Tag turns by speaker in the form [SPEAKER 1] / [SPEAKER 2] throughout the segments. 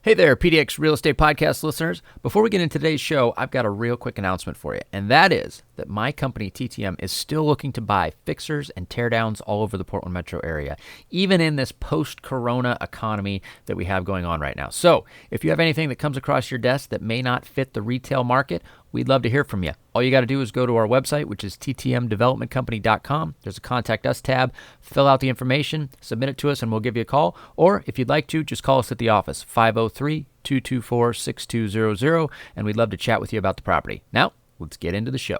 [SPEAKER 1] Hey there, PDX Real Estate Podcast listeners. Before we get into today's show, I've got a real quick announcement for you, and that is that my company, TTM, is still looking to buy fixers and teardowns all over the Portland metro area, even in this post-corona economy that we have going on right now. So if you have anything that comes across your desk that may not fit the retail market, we'd love to hear from you. All you got to do is go to our website, which is ttmdevelopmentcompany.com. There's a Contact Us tab. Fill out the information, submit it to us, and we'll give you a call. Or if you'd like to, just call us at the office, 503-224-6200, and we'd love to chat with you about the property. Now, let's get into the show.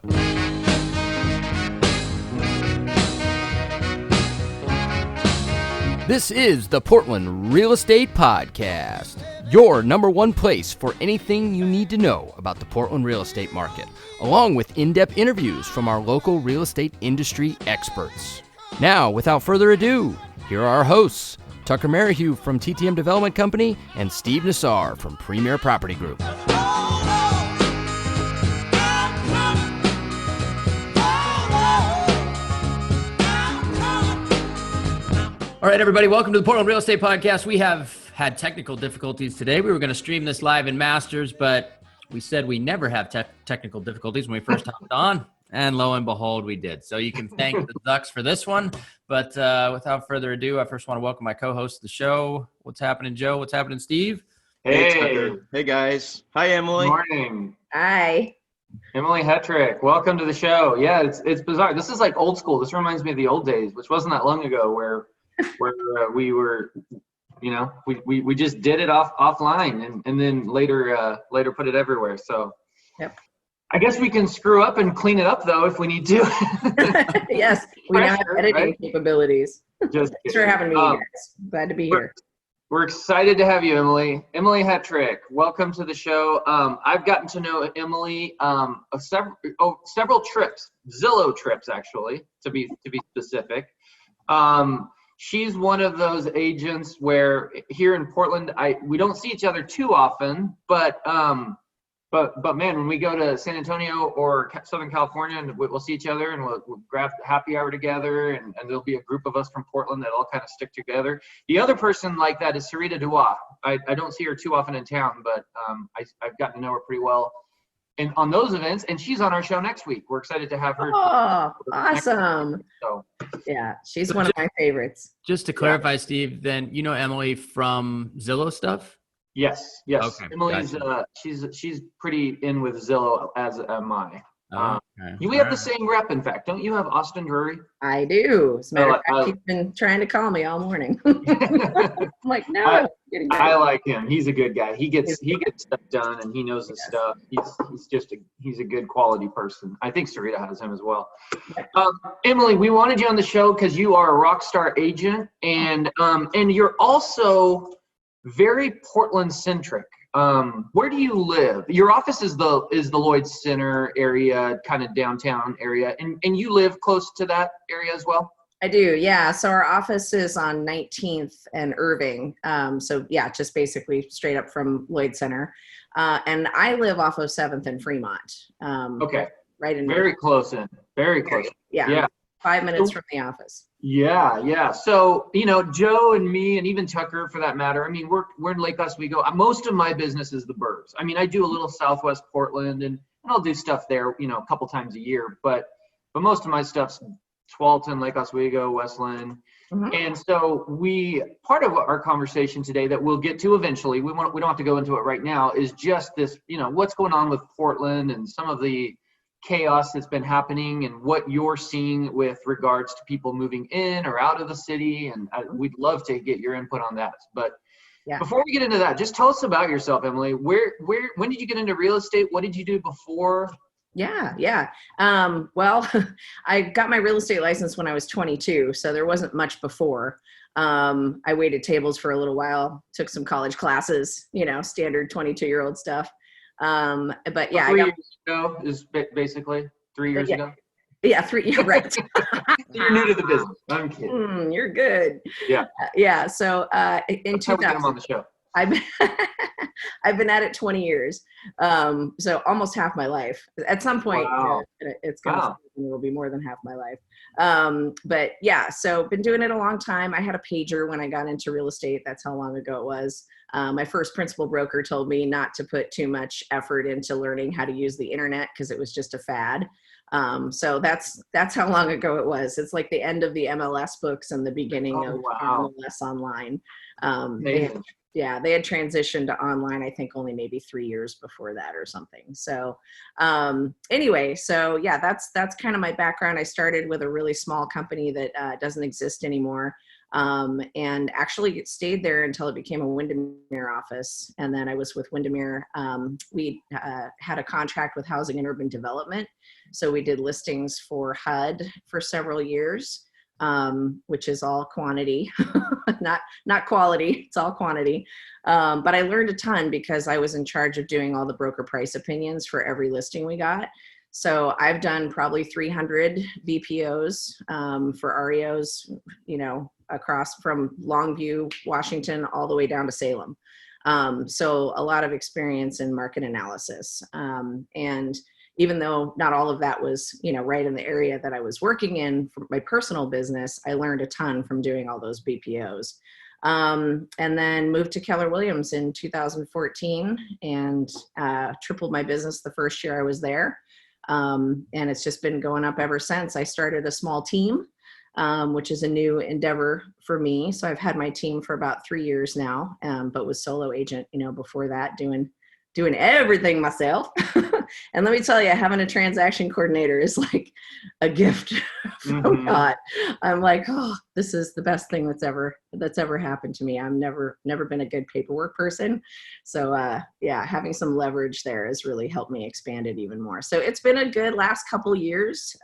[SPEAKER 1] This is the Portland Real Estate Podcast, your number one place for anything you need to know about the Portland real estate market, along with in-depth interviews from our local real estate industry experts. Now, without further ado, here are our hosts, Tucker Merrihew from TTM Development Company and Steve Nassar from Premier Property Group. All right, everybody, welcome to the Portland Real Estate Podcast. We have had technical difficulties today. We were going to stream this live in Masters, but we said we never have technical difficulties when we first hopped on, and lo and behold, we did. So you can thank the Ducks for this one. But without further ado, I first want to welcome my co-host of the show. What's happening, Joe? What's happening, Steve?
[SPEAKER 2] Hey, hey guys. Hi, Emily.
[SPEAKER 3] Good morning.
[SPEAKER 4] Hi.
[SPEAKER 3] Emily Hetrick, welcome to the show. Yeah, it's bizarre. This is like old school. This reminds me of the old days, which wasn't that long ago, where we were, you know, we just did it offline and then later put it everywhere. So
[SPEAKER 4] yep.
[SPEAKER 3] I guess we can screw up and clean it up though if we need to.
[SPEAKER 4] Yes, we now have editing capabilities.
[SPEAKER 3] Just
[SPEAKER 4] Thanks for having me, guys. Glad to be here.
[SPEAKER 3] We're excited to have you, Emily. Emily Hetrick, welcome to the show. I've gotten to know Emily several trips, Zillow trips actually, to be specific. She's one of those agents where here in Portland, we don't see each other too often, but man, when we go to San Antonio or Southern California, and we'll see each other and we'll grab happy hour together, and there'll be a group of us from Portland that all kind of stick together. The other person like that is Sarita Dubois. I don't see her too often in town, but I've gotten to know her pretty well and on those events, and she's on our show next week. We're excited to have her.
[SPEAKER 4] Oh, awesome. So, yeah, she's one of my favorites.
[SPEAKER 1] Just to clarify, Steve, then you know Emily from Zillow stuff?
[SPEAKER 3] Yes.
[SPEAKER 1] Okay,
[SPEAKER 3] Emily's
[SPEAKER 1] gotcha.
[SPEAKER 3] She's pretty in with Zillow, as am I.
[SPEAKER 1] Okay.
[SPEAKER 3] We have the same rep, in fact. Don't you have Austin Drury?
[SPEAKER 4] I do. As a matter of fact, he's been trying to call me all morning. I'm like, no.
[SPEAKER 3] I like him. He's a good guy. He gets stuff done, and he knows his stuff. He's a good quality person. I think Sarita has him as well. Emily, we wanted you on the show because you are a rock star agent, and you're also very Portland centric. Where do you live? Your office is the Lloyd Center area, kind of downtown area, and you live close to that area as well?
[SPEAKER 4] I do, yeah. So our office is on 19th and Irving. So yeah, just basically straight up from Lloyd Center. And I live off of 7th and Fremont.
[SPEAKER 3] Okay.
[SPEAKER 4] Right in
[SPEAKER 3] very close in. Very close.
[SPEAKER 4] Yeah. 5 minutes from the office.
[SPEAKER 3] Yeah. So, you know, Joe and me, and even Tucker for that matter, I mean, we're in Lake Oswego. Most of my business is the burbs. I mean, I do a little Southwest Portland, and I'll do stuff there, you know, a couple times a year, but most of my stuff's Tualatin, Lake Oswego, Westland. Mm-hmm. And so part of our conversation today that we'll get to eventually, we don't have to go into it right now, is just this, you know, what's going on with Portland and some of the chaos that's been happening and what you're seeing with regards to people moving in or out of the city. And we'd love to get your input on that. But before we get into that, just tell us about yourself, Emily. When did you get into real estate? What did you do before?
[SPEAKER 4] Yeah. Well, I got my real estate license when I was 22, so there wasn't much before. I waited tables for a little while, took some college classes, you know, standard 22-year-old stuff. But yeah,
[SPEAKER 3] 3 years ago is basically 3 years ago.
[SPEAKER 4] Yeah, 3. Yeah, right.
[SPEAKER 3] You're new to the business. I'm kidding.
[SPEAKER 4] You're good.
[SPEAKER 3] Yeah.
[SPEAKER 4] So in 2000,
[SPEAKER 3] how we get him on the show.
[SPEAKER 4] I've been at it 20 years. So almost half my life. At some point,
[SPEAKER 3] wow.
[SPEAKER 4] It's going to it will be more than half my life. But yeah, so been doing it a long time. I had a pager when I got into real estate. That's how long ago it was. My first principal broker told me not to put too much effort into learning how to use the internet because it was just a fad. So that's how long ago it was. It's like the end of the MLS books and the beginning of MLS Online. They had transitioned to online, I think only maybe 3 years before that or something. So anyway, so yeah, that's kind of my background. I started with a really small company that doesn't exist anymore. And actually it stayed there until it became a Windermere office. And then I was with Windermere. We had a contract with Housing and Urban Development. So we did listings for HUD for several years, which is all quantity, not quality, it's all quantity. But I learned a ton because I was in charge of doing all the broker price opinions for every listing we got. So I've done probably 300 BPOs for REOs, across from Longview, Washington, all the way down to Salem. So a lot of experience in market analysis. And even though not all of that was, right in the area that I was working in for my personal business, I learned a ton from doing all those BPOs. And then moved to Keller Williams in 2014 and tripled my business the first year I was there. And it's just been going up ever since. I started a small team, which is a new endeavor for me. So I've had my team for about 3 years now, but was solo agent, before that, doing everything myself. And let me tell you, having a transaction coordinator is like a gift from God. I'm like, oh, this is the best thing that's ever happened to me. I've never been a good paperwork person. So having some leverage there has really helped me expand it even more. So it's been a good last couple years.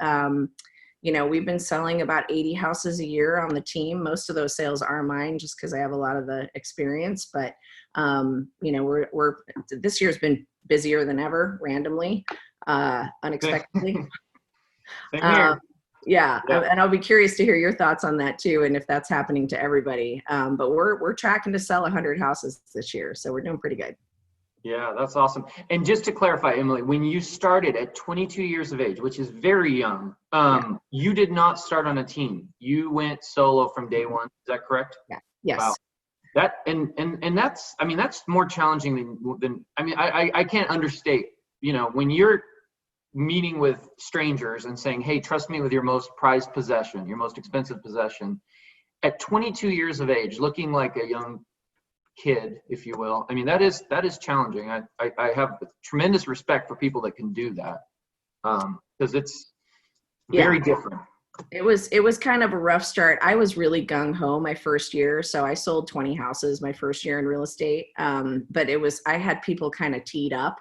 [SPEAKER 4] We've been selling about 80 houses a year on the team. Most of those sales are mine just because I have a lot of the experience, but we're this year's been busier than ever, randomly, unexpectedly.
[SPEAKER 3] Same here.
[SPEAKER 4] And I'll be curious to hear your thoughts on that too, and if that's happening to everybody. But we're tracking to sell 100 houses this year, so we're doing pretty good.
[SPEAKER 3] Yeah, that's awesome. And just to clarify, Emily, when you started at 22 years of age, which is very young, you did not start on a team. You went solo from day one. Is that correct?
[SPEAKER 4] Yeah. Yes.
[SPEAKER 3] Wow. That and that's, that's more challenging than I can't understate, when you're meeting with strangers and saying, hey, trust me with your most prized possession, your most expensive possession, at 22 years of age, looking like a young kid, if you will. That is challenging. I have tremendous respect for people that can do that, because it's very different.
[SPEAKER 4] It was kind of a rough start. I was really gung-ho my first year. So I sold 20 houses my first year in real estate. But I had people kind of teed up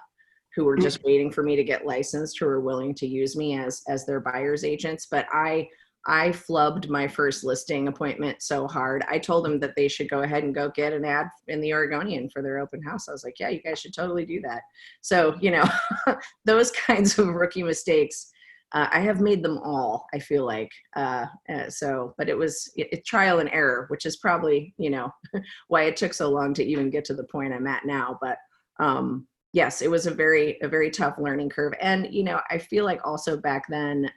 [SPEAKER 4] who were just waiting for me to get licensed, who were willing to use me as their buyer's agents. But I flubbed my first listing appointment so hard. I told them that they should go ahead and go get an ad in the Oregonian for their open house. I was like, yeah, you guys should totally do that. So, those kinds of rookie mistakes, I have made them all, I feel like. But it was trial and error, which is probably, why it took so long to even get to the point I'm at now. But yes, it was a very tough learning curve. And, I feel like also back then,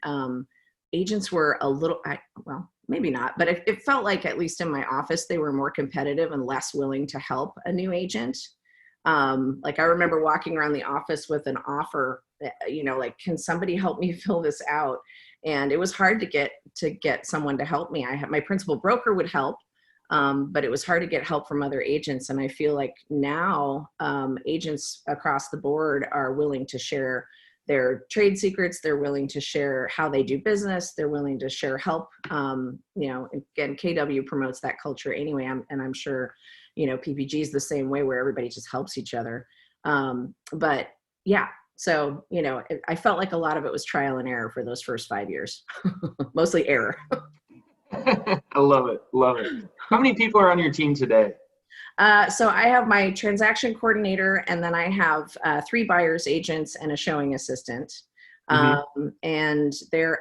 [SPEAKER 4] agents were a little, well, maybe not, but it felt like, at least in my office, they were more competitive and less willing to help a new agent. Like I remember walking around the office with an offer, like, can somebody help me fill this out? And it was hard to get someone to help me. My principal broker would help, but it was hard to get help from other agents. And I feel like now agents across the board are willing to share their trade secrets. They're willing to share how they do business. They're willing to share help. Again, KW promotes that culture anyway. I'm sure, PPG is the same way, where everybody just helps each other. But yeah, so, I felt like a lot of it was trial and error for those first 5 years, mostly error.
[SPEAKER 3] I love it. Love it. How many people are on your team today?
[SPEAKER 4] So I have my transaction coordinator, and then I have 3 buyer's agents and a showing assistant. And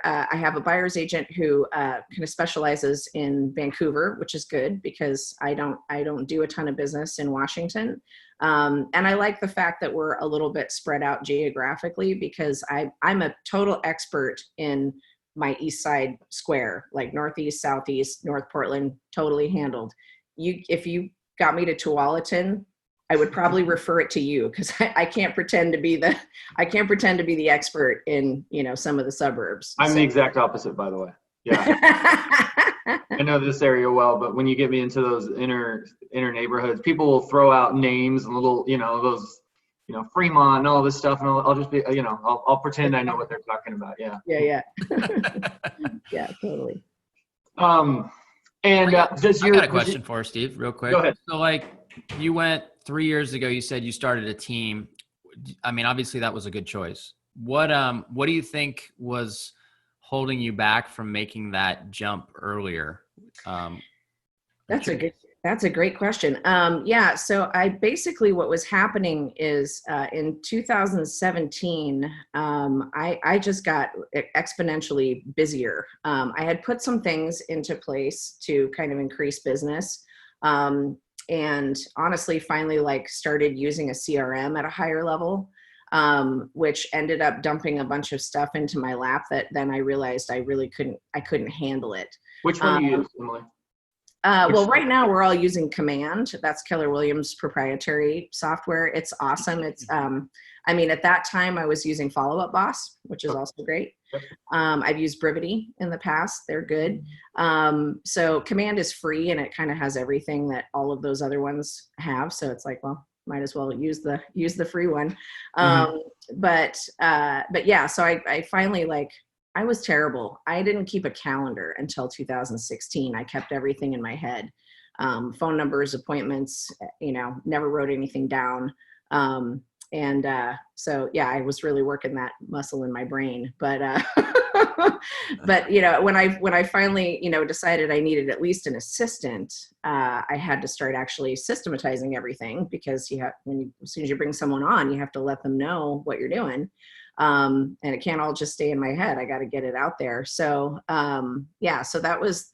[SPEAKER 4] I have a buyer's agent who kind of specializes in Vancouver, which is good because I don't do a ton of business in Washington. And I like the fact that we're a little bit spread out geographically, because I'm a total expert in my East Side square, like Northeast, Southeast, North Portland, totally handled. If you got me to Tualatin, I would probably refer it to you because I can't pretend to be the expert in, some of the suburbs.
[SPEAKER 3] I'm the exact opposite, by the way. Yeah. I know this area well, but when you get me into those inner neighborhoods, people will throw out names and little, those, Fremont and all this stuff, and I'll just be, I'll pretend I know what they're talking about. Yeah.
[SPEAKER 4] Yeah. Yeah, totally.
[SPEAKER 3] And
[SPEAKER 1] I got a question for Steve, real quick.
[SPEAKER 3] Go ahead.
[SPEAKER 1] So, like, you went 3 years ago. You said you started a team. I mean, obviously, that was a good choice. What do you think was holding you back from making that jump earlier?
[SPEAKER 4] That's a great question. Yeah, so what was happening is in 2017, I just got exponentially busier. I had put some things into place to kind of increase business. And honestly, finally, started using a CRM at a higher level, which ended up dumping a bunch of stuff into my lap that then I realized I couldn't handle it.
[SPEAKER 3] Which one do you use, Emily?
[SPEAKER 4] Well, right now we're all using Command. That's Keller Williams' proprietary software. It's awesome. It's, at that time I was using Follow Up Boss, which is also great. I've used Brivity in the past. They're good. So Command is free and it kind of has everything that all of those other ones have. So it's like, well, might as well use the free one. But yeah, so I finally I was terrible. I didn't keep a calendar until 2016. I kept everything in my head. Phone numbers, appointments, never wrote anything down. So yeah, I was really working that muscle in my brain, but but when I finally, decided I needed at least an assistant, I had to start actually systematizing everything because as soon as you bring someone on, you have to let them know what you're doing. And it can't all just stay in my head. I got to get it out there. So, yeah, so that was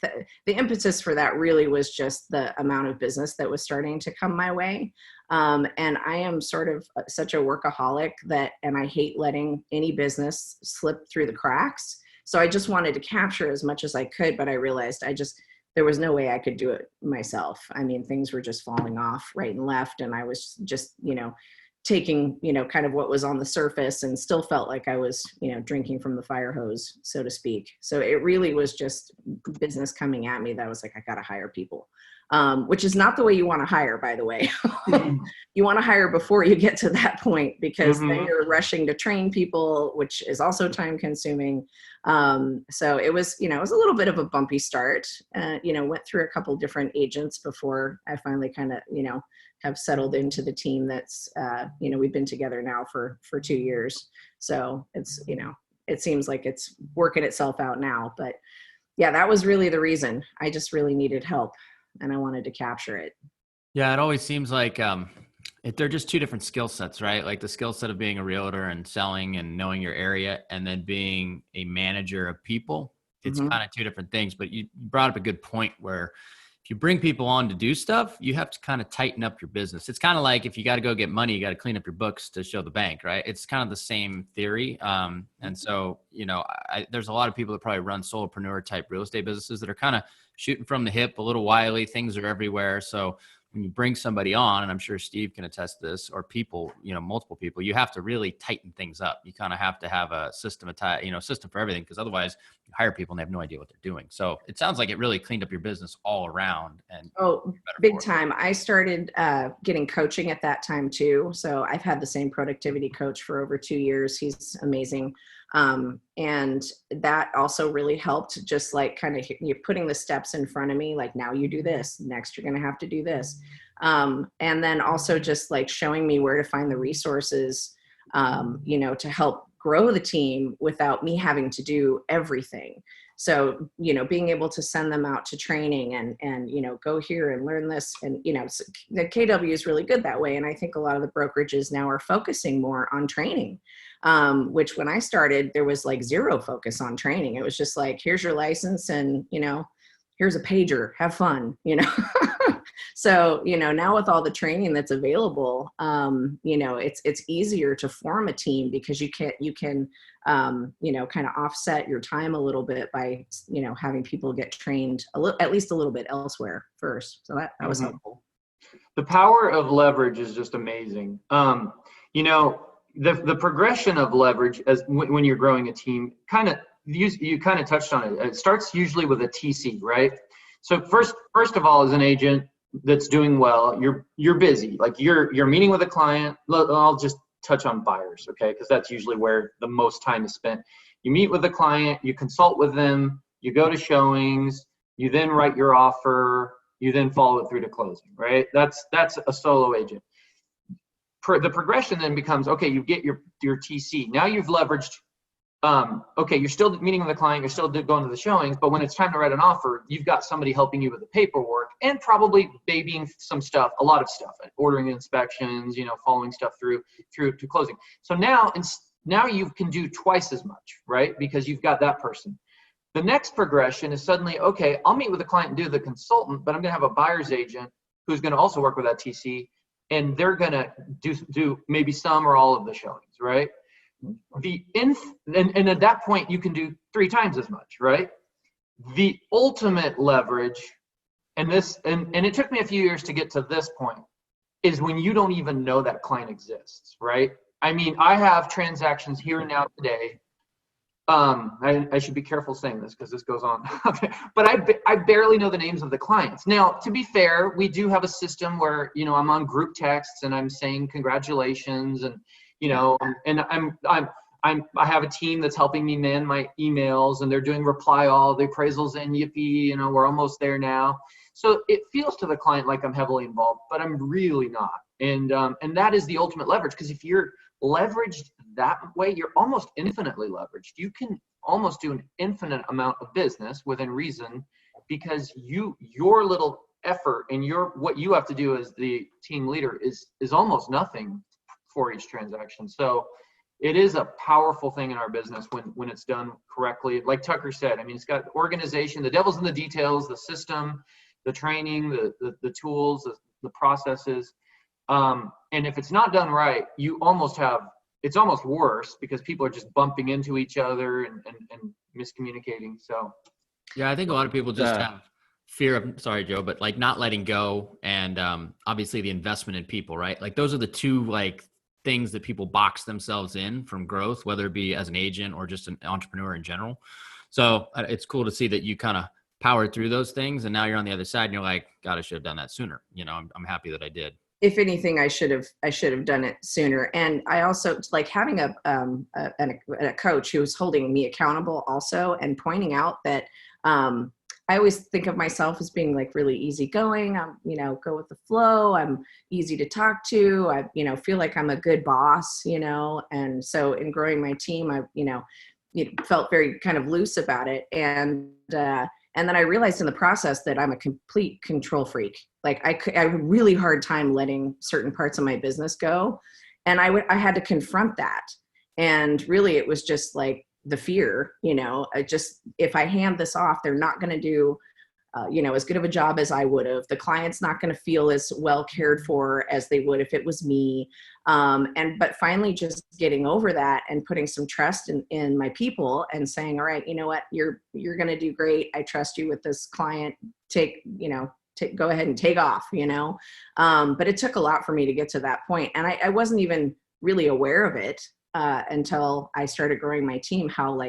[SPEAKER 4] the impetus for that really was just the amount of business that was starting to come my way. And I am sort of such a workaholic and I hate letting any business slip through the cracks. So I just wanted to capture as much as I could, but I realized there was no way I could do it myself. I mean, things were just falling off right and left. And I was just, taking, kind of what was on the surface and still felt like I was, drinking from the fire hose, so to speak. So it really was just business coming at me that was like, I got to hire people, which is not the way you want to hire, by the way. You want to hire before you get to that point because then you're rushing to train people, which is also time consuming. So it was, it was a little bit of a bumpy start, went through a couple different agents before I finally kind of, have settled into the team that's, we've been together now for 2 years. So it's, it seems like it's working itself out now, but yeah, that was really the reason. I just really needed help and I wanted to capture it.
[SPEAKER 1] Yeah. It always seems like, they're just two different skill sets, right? Like the skill set of being a realtor and selling and knowing your area and then being a manager of people. It's kind of two different things, but you brought up a good point where if you bring people on to do stuff, you have to kind of tighten up your business. It's kind of like if you got to go get money, you got to clean up your books to show the bank, right? It's kind of the same theory. And so, there's a lot of people that probably run solopreneur type real estate businesses that are kind of shooting from the hip, a little wily, things are everywhere. So when you bring somebody on, and I'm sure Steve can attest to this, or people, multiple people, you have to really tighten things up. You kind of have to have a system for everything, because otherwise you hire people and they have no idea what they're doing. So it sounds like it really cleaned up your business all around. And
[SPEAKER 4] big time. I started getting coaching at that time too. So I've had the same productivity coach for over 2 years. He's amazing. And that also really helped, just like kind of you're putting the steps in front of me, like now you do this, next you're going to have to do this. And then also just like showing me where to find the resources, to help grow the team without me having to do everything. So, being able to send them out to training and, go here and learn this. And, so the KW is really good that way. And I think a lot of the brokerages now are focusing more on training, which when I started, there was like zero focus on training. It was just like, here's your license and, here's a pager, have fun, So, now with all the training that's available, it's easier to form a team because you can, kind of offset your time a little bit by, having people get trained at least a little bit elsewhere first. So that was helpful.
[SPEAKER 3] The power of leverage is just amazing. You know, the progression of leverage as when you're growing a team, you kind of touched on it. It starts usually with a TC, right? So first of all, as an agent that's doing well, you're busy. Like you're meeting with a client. I'll just touch on buyers, okay? Because that's usually where the most time is spent. You meet with the client, you consult with them, you go to showings, you then write your offer, you then follow it through to closing, right? That's a solo agent. The progression then becomes, okay, you get your TC. Now you've leveraged, okay, you're still meeting with the client, you're still going to the showings, but when it's time to write an offer, you've got somebody helping you with the paperwork and probably babying some stuff, a lot of stuff, ordering inspections, you know, following stuff through to closing. So now you can do twice as much, right? Because you've got that person. The next progression is suddenly, okay, I'll meet with the client and do the consultant, but I'm going to have a buyer's agent who's going to also work with that TC, and they're going to do maybe some or all of the showings, right? And at that point, you can do 3 times as much, right? The ultimate leverage, and it took me a few years to get to this point, is when you don't even know that client exists, right? I mean, I have transactions here and now today. I should be careful saying this because this goes on. But I barely know the names of the clients. Now, to be fair, we do have a system where, you know, I'm on group texts and I'm saying congratulations, and, you know, and I have a team that's helping me man my emails, and they're doing reply all, the appraisals, and yippee, you know, we're almost there now. So it feels to the client like I'm heavily involved, but I'm really not. And that is the ultimate leverage, because if you're leveraged that way, you're almost infinitely leveraged. You can almost do an infinite amount of business within reason, because your little effort and what you have to do as the team leader is almost nothing for each transaction. So it is a powerful thing in our business when it's done correctly. Like Tucker said, I mean, it's got organization, the devil's in the details, the system, the training, the tools, the processes. And if it's not done right, it's almost worse, because people are just bumping into each other and miscommunicating. So,
[SPEAKER 1] yeah, I think a lot of people just have fear of, sorry, Joe, but like not letting go, and obviously the investment in people, right? Like those are the two like things that people box themselves in from growth, whether it be as an agent or just an entrepreneur in general. So it's cool to see that you kind of powered through those things, and now you're on the other side and you're like, God, I should have done that sooner. You know, I'm happy that I did.
[SPEAKER 4] If anything, I should have done it sooner. And I also like having a coach who was holding me accountable also, and pointing out that I always think of myself as being like really easygoing. I'm, you know, go with the flow. I'm easy to talk to. I, you know, feel like I'm a good boss, you know. And so in growing my team, I, you know, felt very kind of loose about it. And then I realized in the process that I'm a complete control freak. Like I have a really hard time letting certain parts of my business go. And I had to confront that. And really it was just like the fear, you know, if I hand this off, they're not going to do, you know, as good of a job as I would have. The client's not going to feel as well cared for as they would if it was me. But finally just getting over that and putting some trust in my people and saying, all right, you know what, you're going to do great. I trust you with this client. Go ahead and take off, you know? But it took a lot for me to get to that point. And I wasn't even really aware of it until I started growing my team, how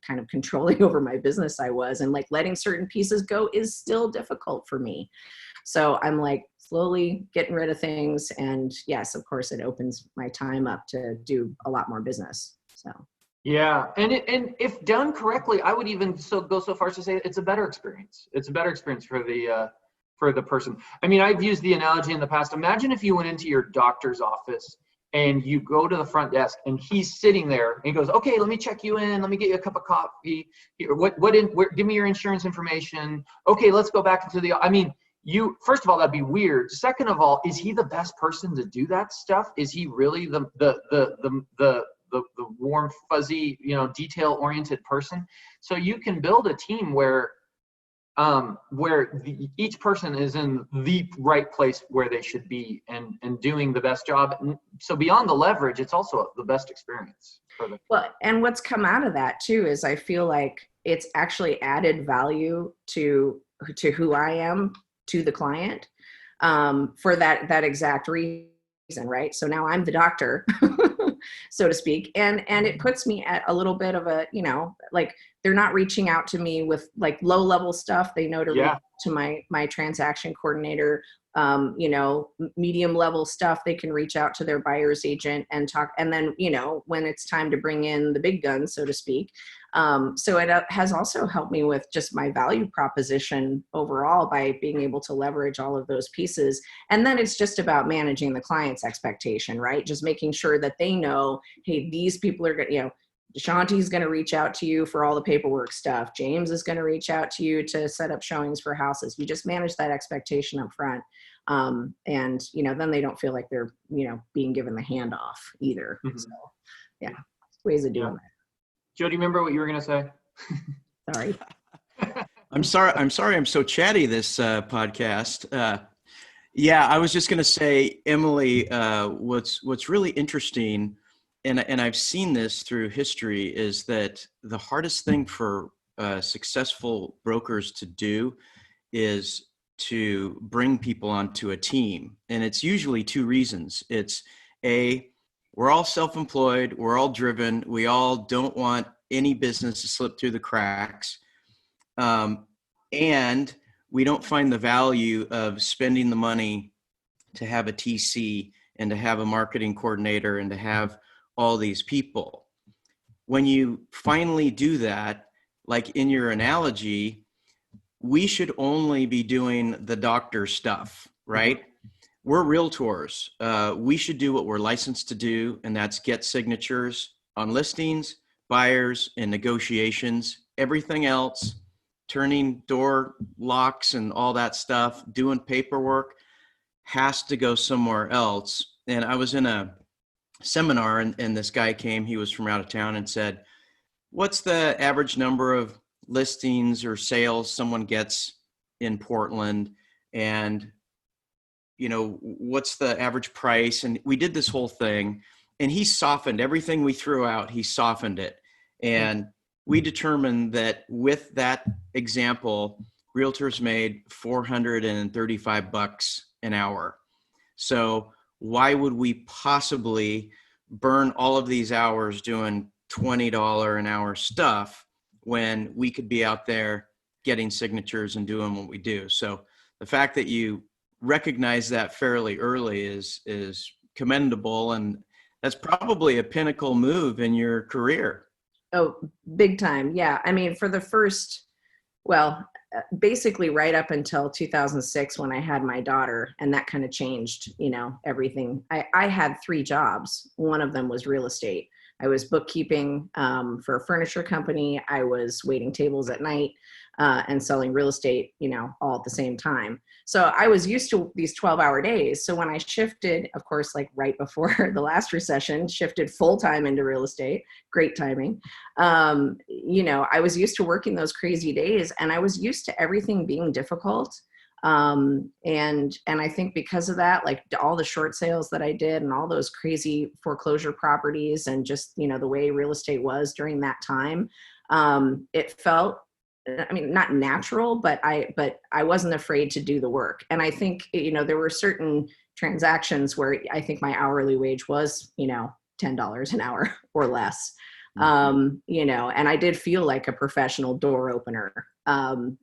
[SPEAKER 4] kind of controlling over my business I was, and like letting certain pieces go is still difficult for me. So I'm like slowly getting rid of things. And yes, of course it opens my time up to do a lot more business. So.
[SPEAKER 3] Yeah. And if done correctly, I would even go so far as to say it's a better experience. It's a better experience for the person. I mean, I've used the analogy in the past. Imagine if you went into your doctor's office and you go to the front desk and he's sitting there and he goes, okay, let me check you in. Let me get you a cup of coffee. Here, give me your insurance information. Okay, let's go back into first of all, that'd be weird. Second of all, is he the best person to do that stuff? Is he really the warm, fuzzy, you know, detail oriented person? So you can build a team where each person is in the right place where they should be and doing the best job. And so beyond the leverage, it's also the best experience for them.
[SPEAKER 4] Well, and what's come out of that too is I feel like it's actually added value to who I am to the client. for that exact reason, right? So now I'm the doctor, so to speak, and it puts me at a little bit of a, like they're not reaching out to me with like low level stuff. They know to reach to my transaction coordinator. Medium level stuff, they can reach out to their buyer's agent and talk. And then, when it's time to bring in the big guns, so to speak. So it has also helped me with just my value proposition overall by being able to leverage all of those pieces. And then it's just about managing the client's expectation, right? Just making sure that they know, hey, these people are going to, Shanti's going to reach out to you for all the paperwork stuff. James is going to reach out to you to set up showings for houses. You just manage that expectation up front. And, then they don't feel like they're, being given the handoff either. So yeah, ways of doing that.
[SPEAKER 3] Joe, do you remember what you were going to say?
[SPEAKER 4] Sorry.
[SPEAKER 2] I'm sorry. I'm so chatty this podcast. I was just going to say, Emily, what's really interesting, and I've seen this through history, is that the hardest thing for successful brokers to do is to bring people onto a team. And it's usually two reasons. It's we're all self-employed, we're all driven, we all don't want any business to slip through the cracks. And we don't find the value of spending the money to have a TC and to have a marketing coordinator and to have all these people. When you finally do that, like in your analogy, we should only be doing the doctor stuff, right? We're realtors. We should do what we're licensed to do, and that's get signatures on listings, buyers, and negotiations. Everything else, turning door locks and all that stuff, doing paperwork, has to go somewhere else. And I was in a seminar, and this guy came, he was from out of town, and said, what's the average number of listings or sales someone gets in Portland? And what's the average price? And we did this whole thing, and he softened everything we threw out. He softened it. And we determined that with that example, realtors made $435 an hour. So why would we possibly burn all of these hours doing $20 an hour stuff when we could be out there getting signatures and doing what we do? So the fact that you recognize that fairly early is commendable, and that's probably a pinnacle move in your career.
[SPEAKER 4] Oh, big time. Yeah. I mean, for the first, basically right up until 2006 when I had my daughter, and that kind of changed, everything. I had 3 jobs. One of them was real estate. I was bookkeeping for a furniture company. I was waiting tables at night and selling real estate, all at the same time. So I was used to these 12-hour days. So when I shifted, of course, like right before the last recession, shifted full-time into real estate, great timing. I was used to working those crazy days, and I was used to everything being difficult. And I think because of that, like all the short sales that I did and all those crazy foreclosure properties and just, the way real estate was during that time, it felt, not natural, but I wasn't afraid to do the work. And I think, there were certain transactions where I think my hourly wage was, $10 an hour or less. And I did feel like a professional door opener, and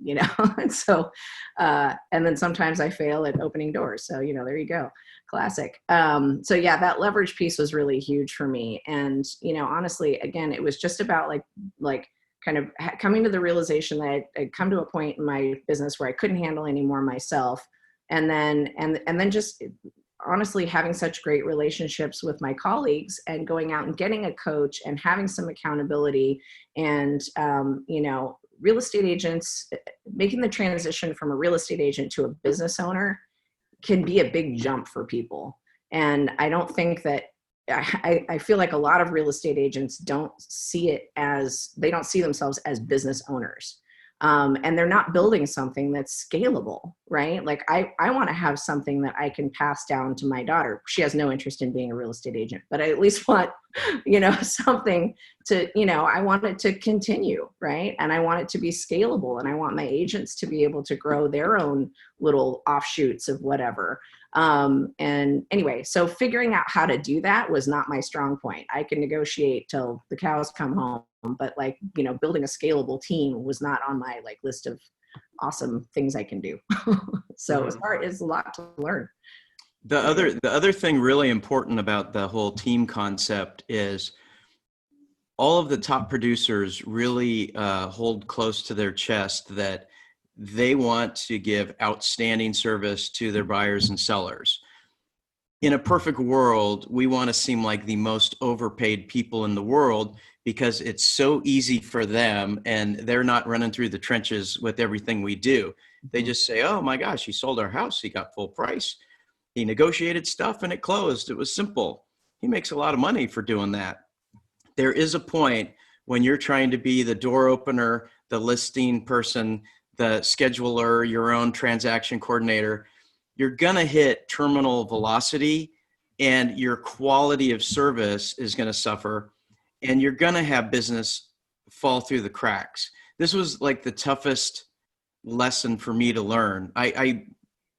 [SPEAKER 4] so, and then sometimes I fail at opening doors. So, there you go. Classic. So yeah, that leverage piece was really huge for me. And, honestly, again, it was just about like kind of coming to the realization that I'd come to a point in my business where I couldn't handle anymore myself. And then just honestly having such great relationships with my colleagues and going out and getting a coach and having some accountability and, real estate agents, making the transition from a real estate agent to a business owner can be a big jump for people. And I don't think that, I feel like a lot of real estate agents don't see themselves as business owners. And they're not building something that's scalable, right? Like I want to have something that I can pass down to my daughter. She has no interest in being a real estate agent, but I at least want, something to, I want it to continue, right? And I want it to be scalable, and I want my agents to be able to grow their own little offshoots of whatever. And anyway, so figuring out how to do that was not my strong point. I can negotiate till the cows come home, but building a scalable team was not on my list of awesome things I can do. So it's a lot to learn.
[SPEAKER 2] The other thing really important about the whole team concept is all of the top producers really hold close to their chest that they want to give outstanding service to their buyers and sellers. In a perfect world, we want to seem like the most overpaid people in the world because it's so easy for them and they're not running through the trenches with everything we do. They just say, oh my gosh, he sold our house. He got full price. He negotiated stuff and it closed. It was simple. He makes a lot of money for doing that. There is a point when you're trying to be the door opener, the listing person, the scheduler, your own transaction coordinator, you're going to hit terminal velocity and your quality of service is going to suffer and you're going to have business fall through the cracks. This was like the toughest lesson for me to learn. I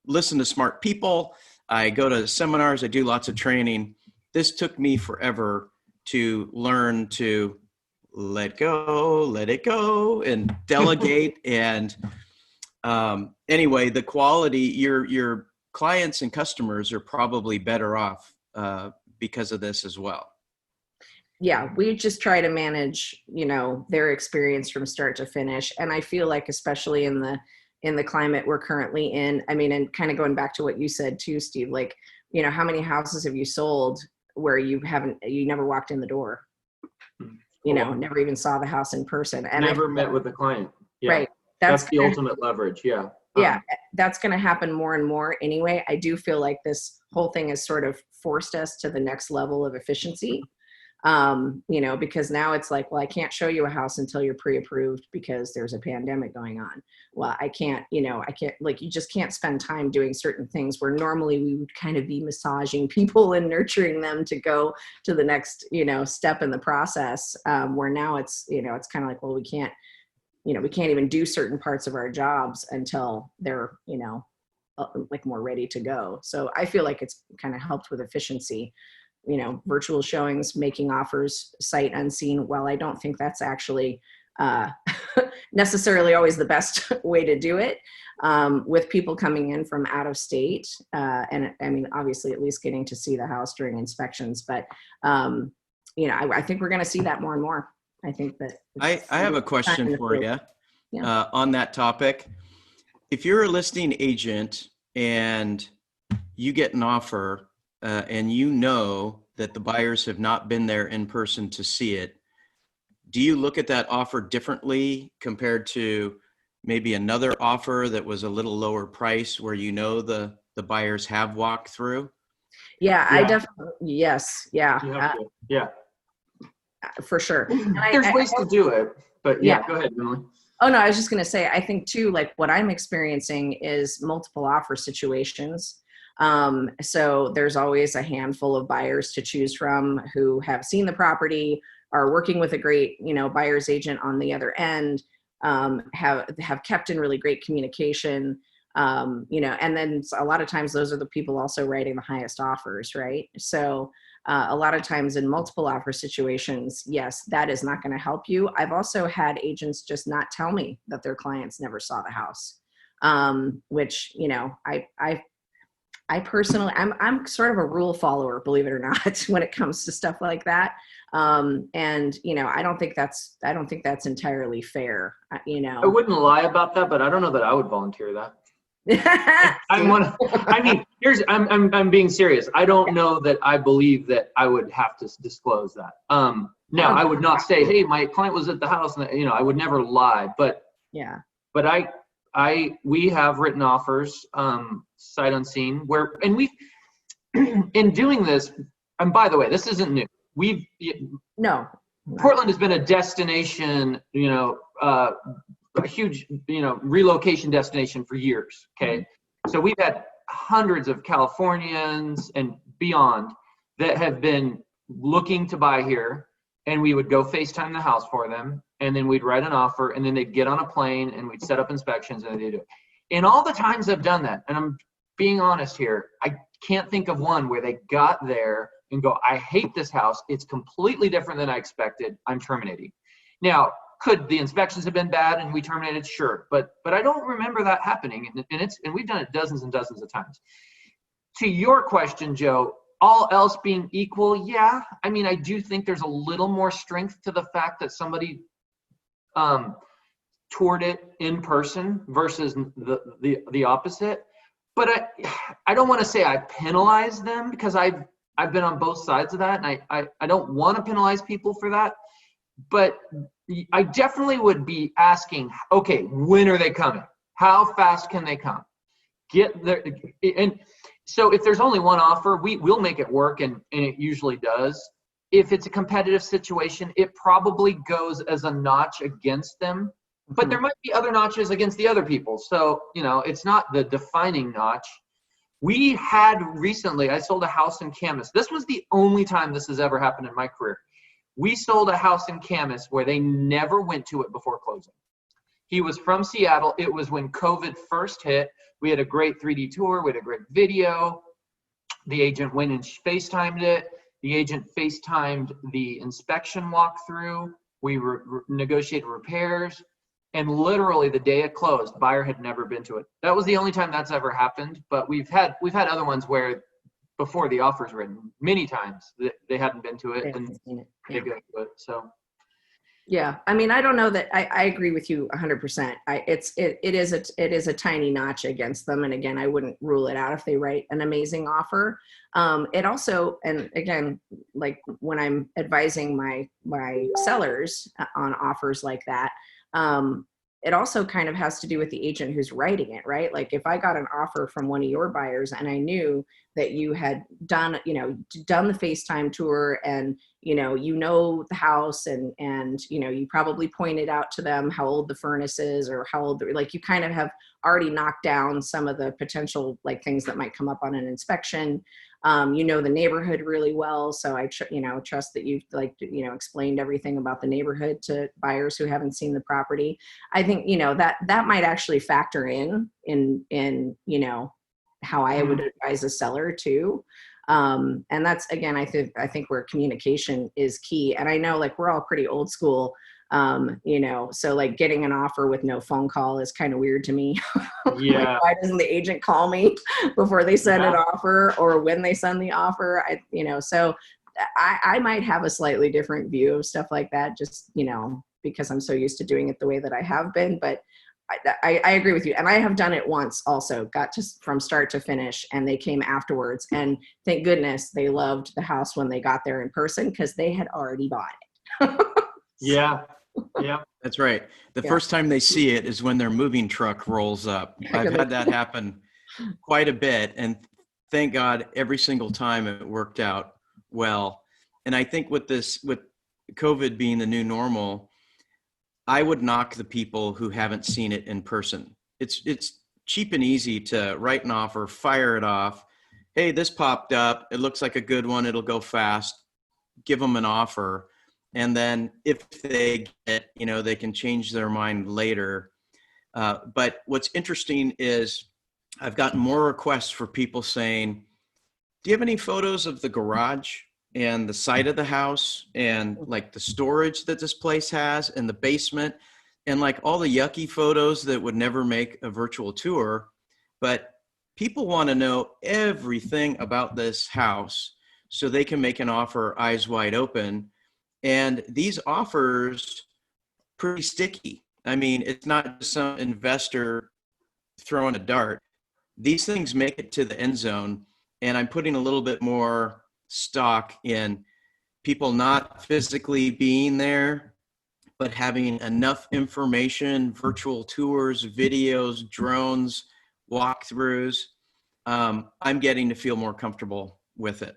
[SPEAKER 2] listen to smart people. I go to seminars. I do lots of training. This took me forever to learn to let go, let it go, and delegate. And anyway, the quality, your clients and customers are probably better off because of this as well.
[SPEAKER 4] Yeah, we just try to manage, their experience from start to finish. And I feel like, especially in the climate we're currently in, and kind of going back to what you said too, Steve, how many houses have you sold where you never walked in the door, never even saw the house in person, and
[SPEAKER 3] never met with the client. Yeah.
[SPEAKER 4] Right.
[SPEAKER 3] That's the ultimate leverage. Yeah.
[SPEAKER 4] Yeah. That's going to happen more and more anyway. I do feel like this whole thing has sort of forced us to the next level of efficiency. Because now it's like, well, I can't show you a house until you're pre-approved because there's a pandemic going on. Well, I can't, you just can't spend time doing certain things where normally we would kind of be massaging people and nurturing them to go to the next, step in the process. Where now it's, it's kind of like, well, we can't even do certain parts of our jobs until they're, more ready to go. So I feel like it's kind of helped with efficiency. Virtual showings, making offers sight unseen. While I don't think that's actually necessarily always the best way to do it, with people coming in from out of state. And obviously at least getting to see the house during inspections. But, I think we're going to see that more and more. I think that.
[SPEAKER 2] I have a question for you on that topic. If you're a listing agent and you get an offer, and that the buyers have not been there in person to see it, do you look at that offer differently compared to maybe another offer that was a little lower price where the buyers have walked through?
[SPEAKER 4] Yeah. I definitely, yes. Yeah. For sure.
[SPEAKER 3] There's ways to do it, but go ahead, Emily.
[SPEAKER 4] Oh no, I was just going to say, I think too, what I'm experiencing is multiple offer situations. So there's always a handful of buyers to choose from who have seen the property, are working with a great, buyer's agent on the other end, have kept in really great communication, and then a lot of times those are the people also writing the highest offers, right? So a lot of times in multiple offer situations, yes, that is not going to help you. I've also had agents just not tell me that their clients never saw the house, which, I personally, I'm sort of a rule follower, believe it or not, when it comes to stuff like that. And, I don't think that's entirely fair. I
[SPEAKER 3] wouldn't lie about that, but I don't know that I would volunteer that. I'm being serious. I don't know that I believe that I would have to disclose that. Now I would not say, hey, my client was at the house, and I would never lie, but we have written offers, sight unseen, and we've, in doing this, and by the way, this isn't new. Portland has been a destination, a huge, relocation destination for years. Okay. So we've had hundreds of Californians and beyond that have been looking to buy here, and we would go FaceTime the house for them, and then we'd write an offer, and then they'd get on a plane and we'd set up inspections and they'd do it. And all the times I've done that, and I'm being honest here, I can't think of one where they got there and go, I hate this house. It's completely different than I expected. I'm terminating. Now, could the inspections have been bad and we terminated? Sure. But I don't remember that happening. And we've done it dozens and dozens of times. To your question, Joe, all else being equal, yeah. I mean, I do think there's a little more strength to the fact that somebody toured it in person versus the opposite. But I don't want to say I penalize them, because I've been on both sides of that, and I don't want to penalize people for that. But I definitely would be asking, okay, when are they coming? How fast can they come? Get there. And so if there's only one offer, we'll make it work, and it usually does. If it's a competitive situation, it probably goes as a notch against them. But there might be other notches against the other people. So, it's not the defining notch. We had recently, I sold a house in Camas. This was the only time this has ever happened in my career. We sold a house in Camas where they never went to it before closing. He was from Seattle. It was when COVID first hit. We had a great 3D tour. We had a great video. The agent went and FaceTimed it. The agent FaceTimed the inspection walkthrough. We negotiated repairs. And literally the day it closed, buyer had never been to it. That was the only time that's ever happened. But we've had other ones where before the offer's written, many times they hadn't been to it, and they go to it. So
[SPEAKER 4] yeah, I mean, I don't know that I agree with you 100%. It is a tiny notch against them, and again, I wouldn't rule it out if they write an amazing offer. It also, and again, like when I'm advising my sellers on offers like that, it also kind of has to do with the agent who's writing it, right? Like if I got an offer from one of your buyers and I knew that you had done the FaceTime tour, and, the house, and, you probably pointed out to them how old the furnace is, or how old, like you kind of have already knocked down some of the potential like things that might come up on an inspection. The neighborhood really well. So I, trust that you've explained everything about the neighborhood to buyers who haven't seen the property. I think, that might actually factor in how I would advise a seller too. And that's, again, I think where communication is key. And I know like we're all pretty old school. So like getting an offer with no phone call is kind of weird to me.
[SPEAKER 3] Yeah.
[SPEAKER 4] Like, why doesn't the agent call me before they send an offer, or when they send the offer? So I might have a slightly different view of stuff like that, just, because I'm so used to doing it the way that I have been. But I agree with you. And I have done it once also, got to from start to finish, and they came afterwards, and thank goodness they loved the house when they got there in person, because they had already bought it.
[SPEAKER 3] Yeah. Yeah.
[SPEAKER 2] That's right. The first time they see it is when their moving truck rolls up. I've had that happen quite a bit, and thank God every single time it worked out well. And I think with COVID being the new normal, I would knock the people who haven't seen it in person. It's cheap and easy to write an offer, fire it off. Hey, this popped up. It looks like a good one. It'll go fast. Give them an offer. And then if they get, they can change their mind later. But what's interesting is I've gotten more requests for people saying, do you have any photos of the garage and the side of the house, and like the storage that this place has, and the basement, and like all the yucky photos that would never make a virtual tour? But people want to know everything about this house so they can make an offer eyes wide open. And these offers pretty sticky. I mean, it's not just some investor throwing a dart. These things make it to the end zone, and I'm putting a little bit more stock in people not physically being there, but having enough information, virtual tours, videos, drones, walkthroughs. I'm getting to feel more comfortable with it.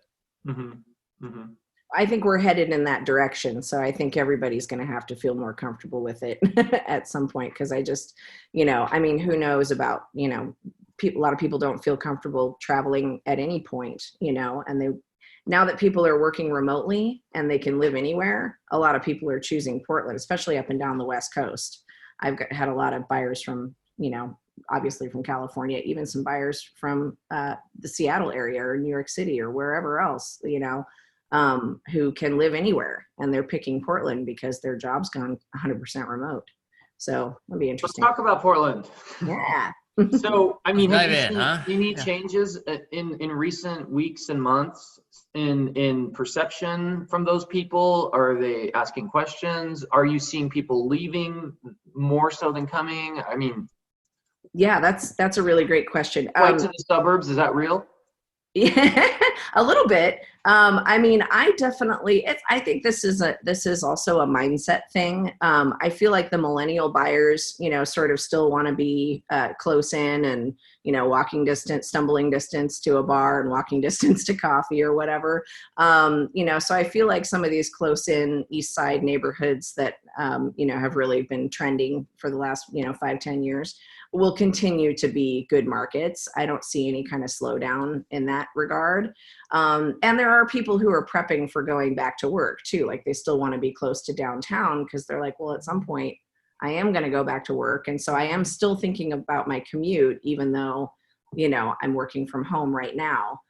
[SPEAKER 3] Mm-hmm. Mm-hmm.
[SPEAKER 4] I think we're headed in that direction. So I think everybody's going to have to feel more comfortable with it at some point. Cause I just, I mean, who knows about, people, a lot of people don't feel comfortable traveling at any point, and now that people are working remotely and they can live anywhere, a lot of people are choosing Portland, especially up and down the West Coast. Had a lot of buyers from, obviously from California, even some buyers from the Seattle area or New York City or wherever else, who can live anywhere, and they're picking Portland because their job's gone 100% remote. So it'll be interesting.
[SPEAKER 3] Let's talk about Portland.
[SPEAKER 4] Yeah.
[SPEAKER 3] So, I mean, have you
[SPEAKER 1] Dive in,
[SPEAKER 3] seen
[SPEAKER 1] huh?
[SPEAKER 3] any
[SPEAKER 1] Yeah.
[SPEAKER 3] changes in recent weeks and months in perception from those people? Are they asking questions? Are you seeing people leaving more so than coming? I mean,
[SPEAKER 4] Yeah, that's a really great question.
[SPEAKER 3] flight to the suburbs, is that real?
[SPEAKER 4] Yeah, a little bit. I mean, I think this is also a mindset thing. I feel like the millennial buyers, sort of still want to be close in and, walking distance, stumbling distance to a bar and walking distance to coffee or whatever. So I feel like some of these close in East Side neighborhoods that, have really been trending for the last, 5-10 years will continue to be good markets. I don't see any kind of slowdown in that regard. And there are people who are prepping for going back to work too. Like they still want to be close to downtown because they're like, well, at some point I am going to go back to work. And so I am still thinking about my commute, even though, I'm working from home right now.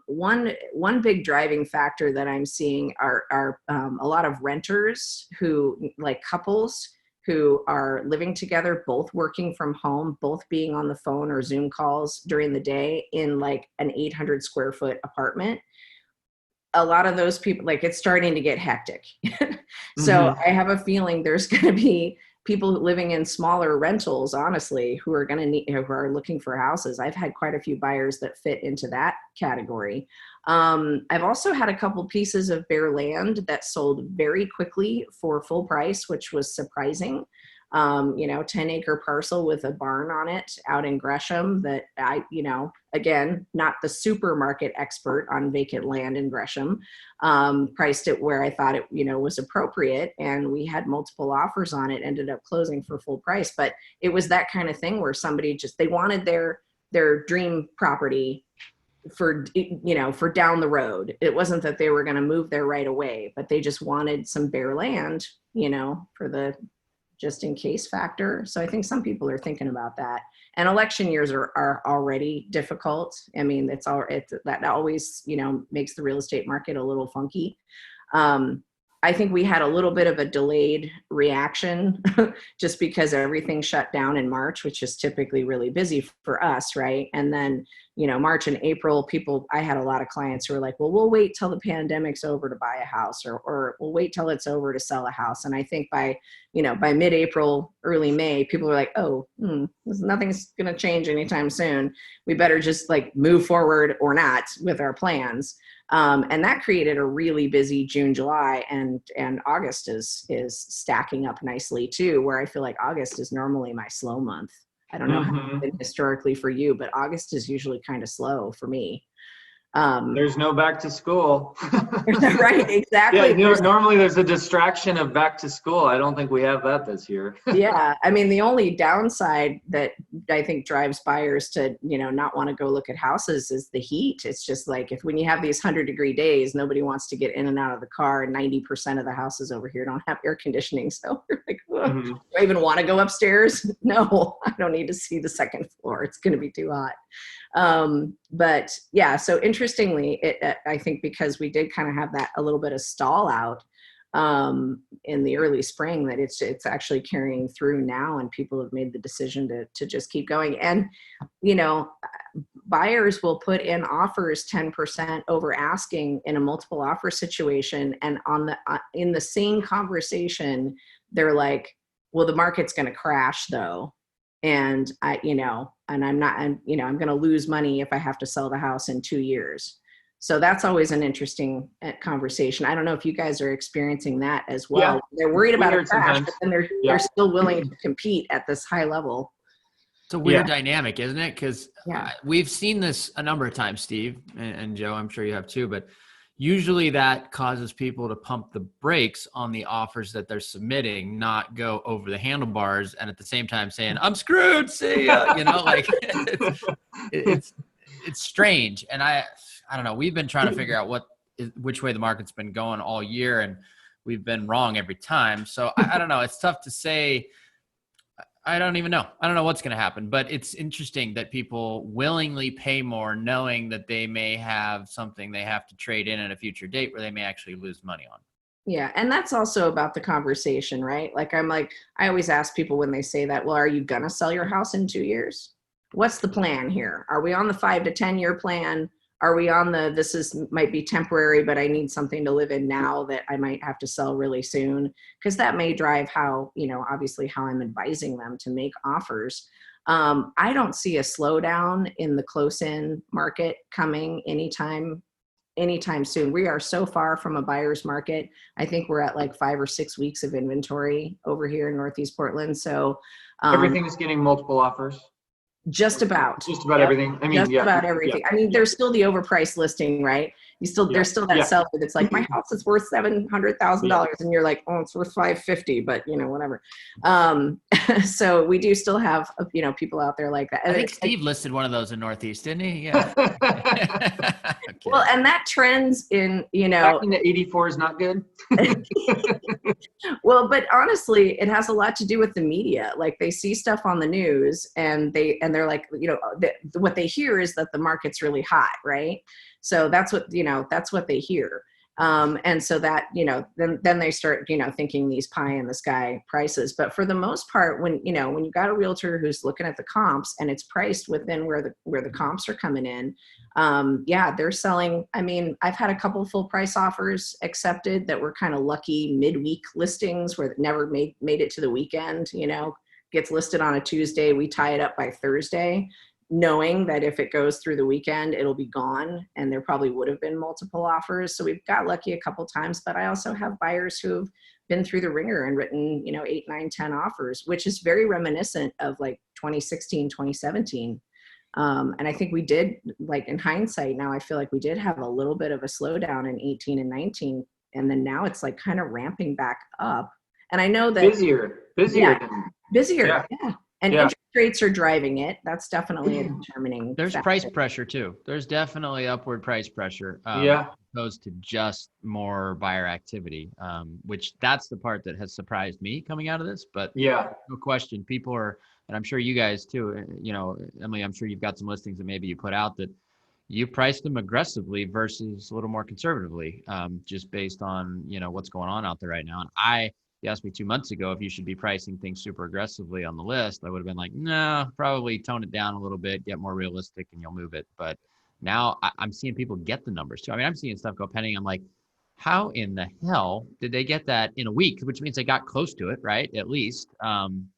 [SPEAKER 4] One big driving factor that I'm seeing are a lot of renters who, like couples who are living together, both working from home, both being on the phone or Zoom calls during the day in like an 800 square foot apartment. A lot of those people, like it's starting to get hectic. So I have a feeling there's going to be people living in smaller rentals, honestly, who are who are looking for houses. I've had quite a few buyers that fit into that category. I've also had a couple pieces of bare land that sold very quickly for full price, which was surprising. 10-acre parcel with a barn on it out in Gresham that I, again, not the supermarket expert on vacant land in Gresham, priced it where I thought it, was appropriate. And we had multiple offers on it, ended up closing for full price. But it was that kind of thing where somebody they wanted their dream property for down the road. It wasn't that they were going to move there right away, but they just wanted some bare land, for the just in case factor. So I think some people are thinking about that. And election years are already difficult. I mean, that always, makes the real estate market a little funky. I think we had a little bit of a delayed reaction just because everything shut down in March, which is typically really busy for us, right? And then, March and April, I had a lot of clients who were like, well, we'll wait till the pandemic's over to buy a house, or we'll wait till it's over to sell a house. And I think by mid-April, early May, people were like, oh, nothing's going to change anytime soon. We better just like move forward or not with our plans. And that created a really busy June, July, and August is stacking up nicely too, where I feel like August is normally my slow month. I don't know how it's been historically for you, but August is usually kind of slow for me.
[SPEAKER 3] There's no back to school.
[SPEAKER 4] Right, exactly.
[SPEAKER 3] Yeah, normally there's a distraction of back to school. I don't think we have that this year.
[SPEAKER 4] Yeah, I mean, the only downside that I think drives buyers to, not want to go look at houses is the heat. It's just like when you have these 100-degree days, nobody wants to get in and out of the car, and 90% of the houses over here don't have air conditioning. So you're like, do I even want to go upstairs? No, I don't need to see the second floor. It's going to be too hot. But yeah, so interestingly, I think because we did kind of have that a little bit of stall out in the early spring, that it's actually carrying through now, and people have made the decision to just keep going. And buyers will put in offers 10% over asking in a multiple offer situation, and in the same conversation, they're like, well, the market's going to crash though. And I'm going to lose money if I have to sell the house in 2 years. So that's always an interesting conversation. I don't know if you guys are experiencing that as well. Yeah. They're worried about a crash, but then they're still willing to compete at this high level.
[SPEAKER 1] It's a weird dynamic, isn't it? Because we've seen this a number of times, Steve and Joe, I'm sure you have too, but usually that causes people to pump the brakes on the offers that they're submitting, not go over the handlebars and at the same time saying, I'm screwed, see ya, like it's strange. And I don't know, we've been trying to figure out which way the market's been going all year, and we've been wrong every time. So I don't know, it's tough to say. I don't even know. I don't know what's going to happen, but it's interesting that people willingly pay more knowing that they may have something they have to trade in at a future date where they may actually lose money on.
[SPEAKER 4] Yeah. And that's also about the conversation, right? I always ask people when they say that, well, are you going to sell your house in 2 years? What's the plan here? Are we on the 5 to 10 year plan? Are we on might be temporary, but I need something to live in now that I might have to sell really soon? Because that may drive how, obviously how I'm advising them to make offers. I don't see a slowdown in the close-in market coming anytime soon. We are so far from a buyer's market. I think we're at like 5 or 6 weeks of inventory over here in Northeast Portland. So
[SPEAKER 3] everything is getting multiple offers.
[SPEAKER 4] Just about
[SPEAKER 3] everything. I mean,
[SPEAKER 4] just about everything. Yeah. I mean, there's still the overpriced listing, right? There's still that seller that's like, my house is worth $700,000, and you're like, oh, it's worth $550, but whatever. So we do still have people out there like that.
[SPEAKER 1] I think Steve listed one of those in Northeast, didn't he? Yeah.
[SPEAKER 4] Okay. Well, and that trends in
[SPEAKER 3] back in the 84 is not good.
[SPEAKER 4] Well, but honestly, it has a lot to do with the media. Like, they see stuff on the news, and they're like, what they hear is that the market's really hot, right? So that's what they hear. And so that, then they start, thinking these pie in the sky prices. But for the most part, when you got a realtor who's looking at the comps and it's priced within where the comps are coming in, they're selling. I mean, I've had a couple full price offers accepted that were kind of lucky midweek listings where it never made it to the weekend, gets listed on a Tuesday. We tie it up by Thursday, knowing that if it goes through the weekend, it'll be gone, and there probably would have been multiple offers. So we've got lucky a couple times, but I also have buyers who've been through the ringer and written, 8, 9, 10 offers, which is very reminiscent of like 2016, 2017. And I think we did, like, in hindsight now, I feel like we did have a little bit of a slowdown in 18 and 19. And then now it's like kind of ramping back up. And I know that
[SPEAKER 3] busier.
[SPEAKER 4] Yeah. And interest rates are driving it. That's definitely a determining
[SPEAKER 1] There's
[SPEAKER 4] factor.
[SPEAKER 1] Price pressure too. There's definitely upward price pressure. Opposed to just more buyer activity, which that's the part that has surprised me coming out of this. But no question, people are, and I'm sure you guys too, Emily, I'm sure you've got some listings that maybe you put out that you priced them aggressively versus a little more conservatively, just based on, what's going on out there right now. And you asked me 2 months ago if you should be pricing things super aggressively on the list. I would have been like, no, probably tone it down a little bit, get more realistic, and you'll move it. But now I'm seeing people get the numbers too. I mean, I'm seeing stuff go pending. I'm like, how in the hell did they get that in a week? Which means they got close to it, right? At least. Can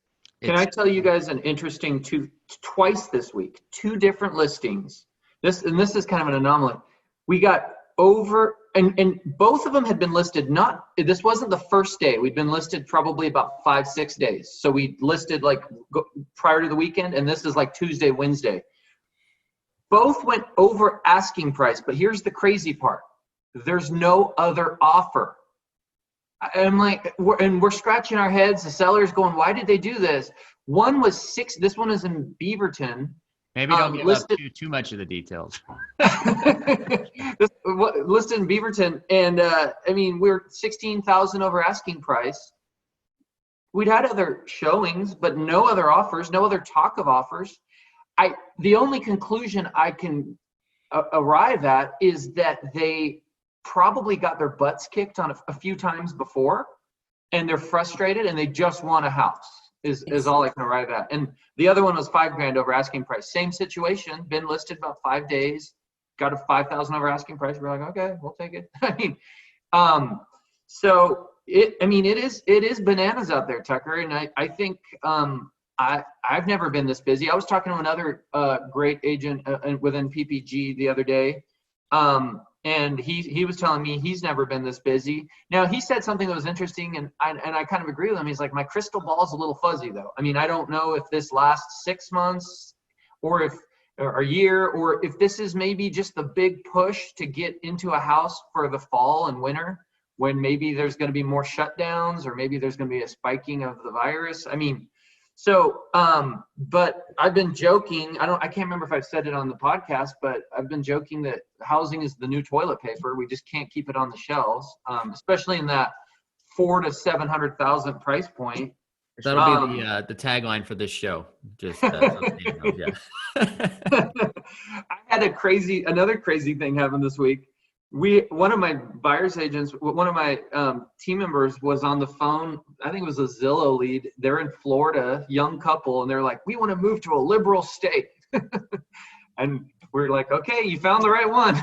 [SPEAKER 3] I tell you guys an interesting twice this week, 2 different listings. This is kind of an anomaly. We got over, and both of them had been listed, this wasn't the first day. We'd been listed probably about 5-6 days. So we listed prior to the weekend, and this is like Tuesday, Wednesday. Both went over asking price, but here's the crazy part. There's no other offer. I'm like, we're scratching our heads. The seller's going, why did they do this? One was 6, this one is in Beaverton.
[SPEAKER 1] Maybe don't give up too much of the details.
[SPEAKER 3] Listed in Beaverton, and we're 16,000 over asking price. We'd had other showings, but no other offers, no other talk of offers. The only conclusion I can arrive at is that they probably got their butts kicked on a few times before, and they're frustrated, and they just want a house. Is all I can arrive at. And the other one was $5,000 over asking price. Same situation, been listed about 5 days, got a 5,000 over asking price. We're like, okay, we'll take it. So it is bananas out there, Tucker. And I think I've never been this busy. I was talking to another great agent within PPG the other day. And he was telling me he's never been this busy. Now, he said something that was interesting, and I kind of agree with him. He's like, my crystal ball is a little fuzzy, though. I mean, I don't know if this lasts 6 months or if or a year, or if this is maybe just the big push to get into a house for the fall and winter, when maybe there's going to be more shutdowns, or maybe there's going to be a spiking of the virus. I mean, so, but I've been joking. I can't remember if I've said it on the podcast, but I've been joking that housing is the new toilet paper. We just can't keep it on the shelves, especially in that $400,000 to $700,000 price point.
[SPEAKER 1] That'll be the tagline for this show. Just yeah.
[SPEAKER 3] I had another crazy thing happen this week. One of my buyer's agents, one of my team members was on the phone. I think it was a Zillow lead. They're in Florida, young couple, and they're like, "We want to move to a liberal state." And we're like, "Okay, you found the right one."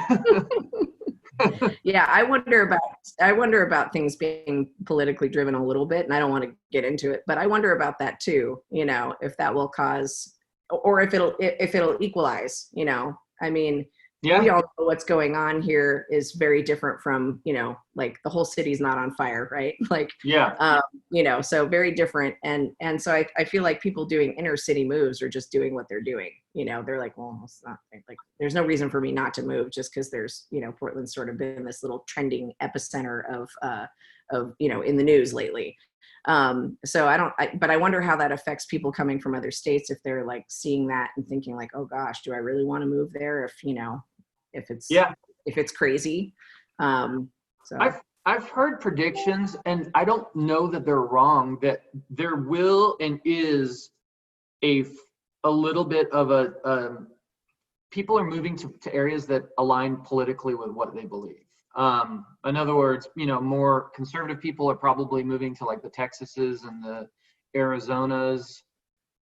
[SPEAKER 4] Yeah, I wonder about things being politically driven a little bit, and I don't want to get into it, but I wonder about that too. You know, if that will cause, or if it'll equalize. You know, I mean.
[SPEAKER 3] Yeah.
[SPEAKER 4] We all know what's going on here is very different from, you know, like the whole city's not on fire, right? Like,
[SPEAKER 3] yeah,
[SPEAKER 4] you know, so very different. And so I feel like people doing inner city moves are just doing what they're doing. You know, they're like, well, it's not like, there's no reason for me not to move just because there's, you know, Portland's sort of been this little trending epicenter of, you know, in the news lately. So but I wonder how that affects people coming from other states if they're like seeing that and thinking like, oh gosh, do I really want to move there? If, you know, if it's crazy. So
[SPEAKER 3] I've heard predictions, and I don't know that they're wrong, that there will and is a little bit of people are moving to areas that align politically with what they believe. In other words, you know, more conservative people are probably moving to like the Texases and the Arizonas.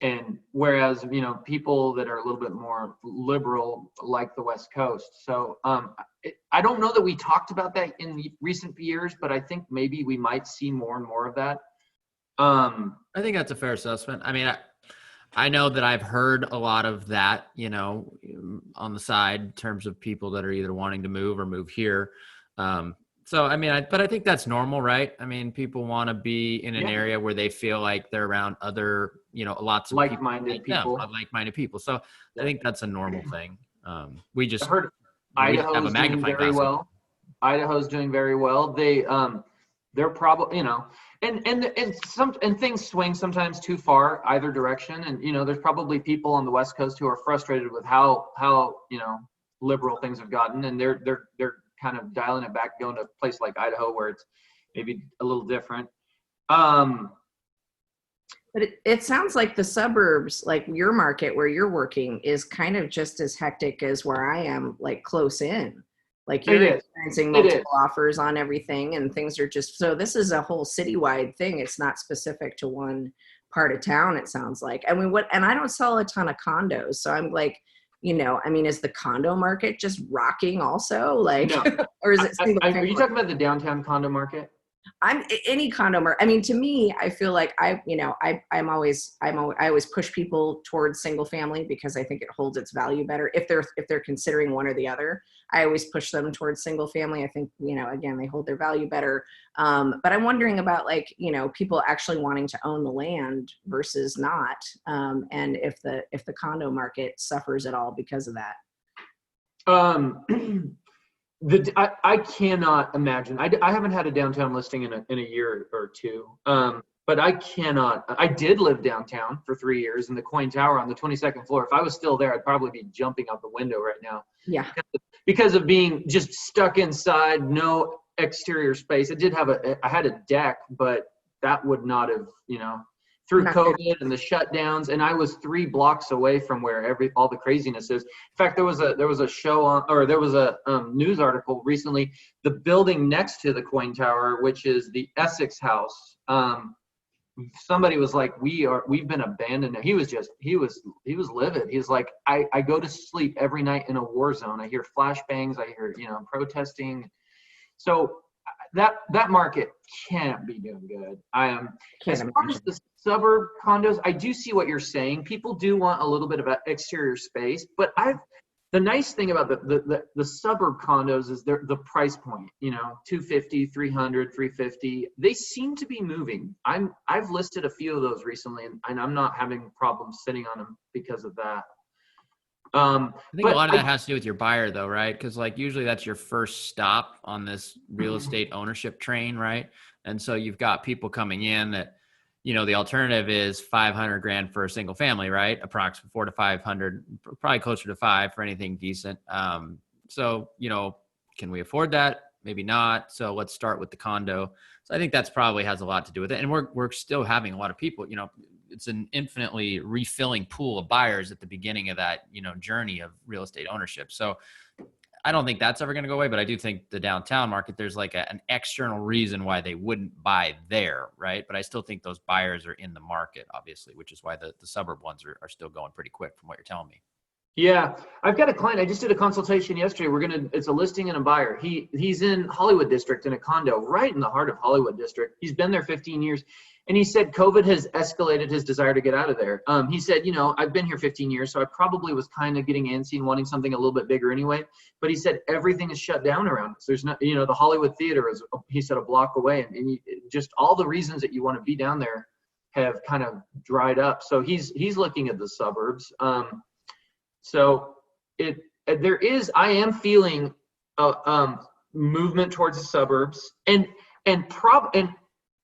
[SPEAKER 3] And whereas, you know, people that are a little bit more liberal like the West Coast. So I don't know that we talked about that in the recent years, but I think maybe we might see more and more of that.
[SPEAKER 1] I think that's a fair assessment. I mean, I know that I've heard a lot of that, you know, on the side in terms of people that are either wanting to move or move here. So, I mean, but I think that's normal, right? I mean, people want to be in an area where they feel like they're around other, you know, lots of
[SPEAKER 3] like-minded people.
[SPEAKER 1] Like-minded people. So I think that's a normal thing. We just
[SPEAKER 3] I've heard
[SPEAKER 1] have a
[SPEAKER 3] Idaho's doing
[SPEAKER 1] magnifying
[SPEAKER 3] very
[SPEAKER 1] glass.
[SPEAKER 3] well. Idaho's doing very well. They're probably, you know, and things swing sometimes too far either direction. And, you know, there's probably people on the West Coast who are frustrated with how, you know, liberal things have gotten, and they're kind of dialing it back, going to a place like Idaho where it's maybe a little different.
[SPEAKER 4] But it sounds like the suburbs, like your market where you're working, is kind of just as hectic as where I am, like close in. Like you're experiencing multiple offers on everything, and things are just, so this is a whole citywide thing. It's not specific to one part of town, it sounds like. I mean, and I don't sell a ton of condos, so I'm like, you know, I mean, is the condo market just rocking also? Like,
[SPEAKER 3] no.
[SPEAKER 4] Or is it single
[SPEAKER 3] are you talking about the downtown condo market?
[SPEAKER 4] I'm any condo market. I mean, to me, I feel like I always push people towards single family because I think it holds its value better. If they're considering one or the other, I always push them towards single family. I think, you know, again, they hold their value better. But I'm wondering about, like, you know, people actually wanting to own the land versus not. And if the condo market suffers at all because of that.
[SPEAKER 3] I cannot imagine. I haven't had a downtown listing in a year or two. But I did live downtown for 3 years in the Coin Tower on the 22nd floor. If I was still there, I'd probably be jumping out the window right now.
[SPEAKER 4] Yeah.
[SPEAKER 3] Because of being just stuck inside, no exterior space. I had a deck, but that would not have, you know, through COVID and the shutdowns, and I was 3 blocks away from where all the craziness is. In fact, there was a show on, or there was a news article recently. The building next to the Coin Tower, which is the Essex House, somebody was like, we've been abandoned. He was livid. He's like, I go to sleep every night in a war zone. I hear flashbangs. I hear, you know, protesting. So that market can't be doing good. As far as the suburb condos, I do see what you're saying. People do want a little bit of exterior space, but the nice thing about the suburb condos is the price point, you know, $250, $300, $350. They seem to be moving. I've listed a few of those recently, and I'm not having problems sitting on them because of that.
[SPEAKER 1] I think a
[SPEAKER 3] But
[SPEAKER 1] lot of that has to do with your buyer though, right? Because like usually that's your first stop on this real estate ownership train, right? And so you've got people coming in that, the alternative is 500 grand for a single family, right? Approximately 4 to 500, probably closer to 5 for anything decent. So, can we afford that? Maybe not. So let's start with the condo. So I think that's probably has a lot to do with it. And we're still having a lot of people, it's an infinitely refilling pool of buyers at the beginning of that, journey of real estate ownership. So I don't think that's ever going to go away, but I do think the downtown market, there's like an external reason why they wouldn't buy there, right? But I still think those buyers are in the market, obviously, which is why the suburb ones are still going pretty quick from what you're telling me.
[SPEAKER 3] yeah, I've got a client. I just did a consultation yesterday. It's a listing and a buyer. He's in Hollywood District in a condo right in the heart of Hollywood District. He's been there 15 years. And he said COVID has escalated his desire to get out of there. He said, I've been here 15 years, so I probably was kind of getting antsy and wanting something a little bit bigger anyway. But he said everything is shut down around us. There's not, the Hollywood Theater is, he said, a block away. And just all the reasons that you want to be down there have kind of dried up. So he's looking at the suburbs. So I am feeling movement towards the suburbs and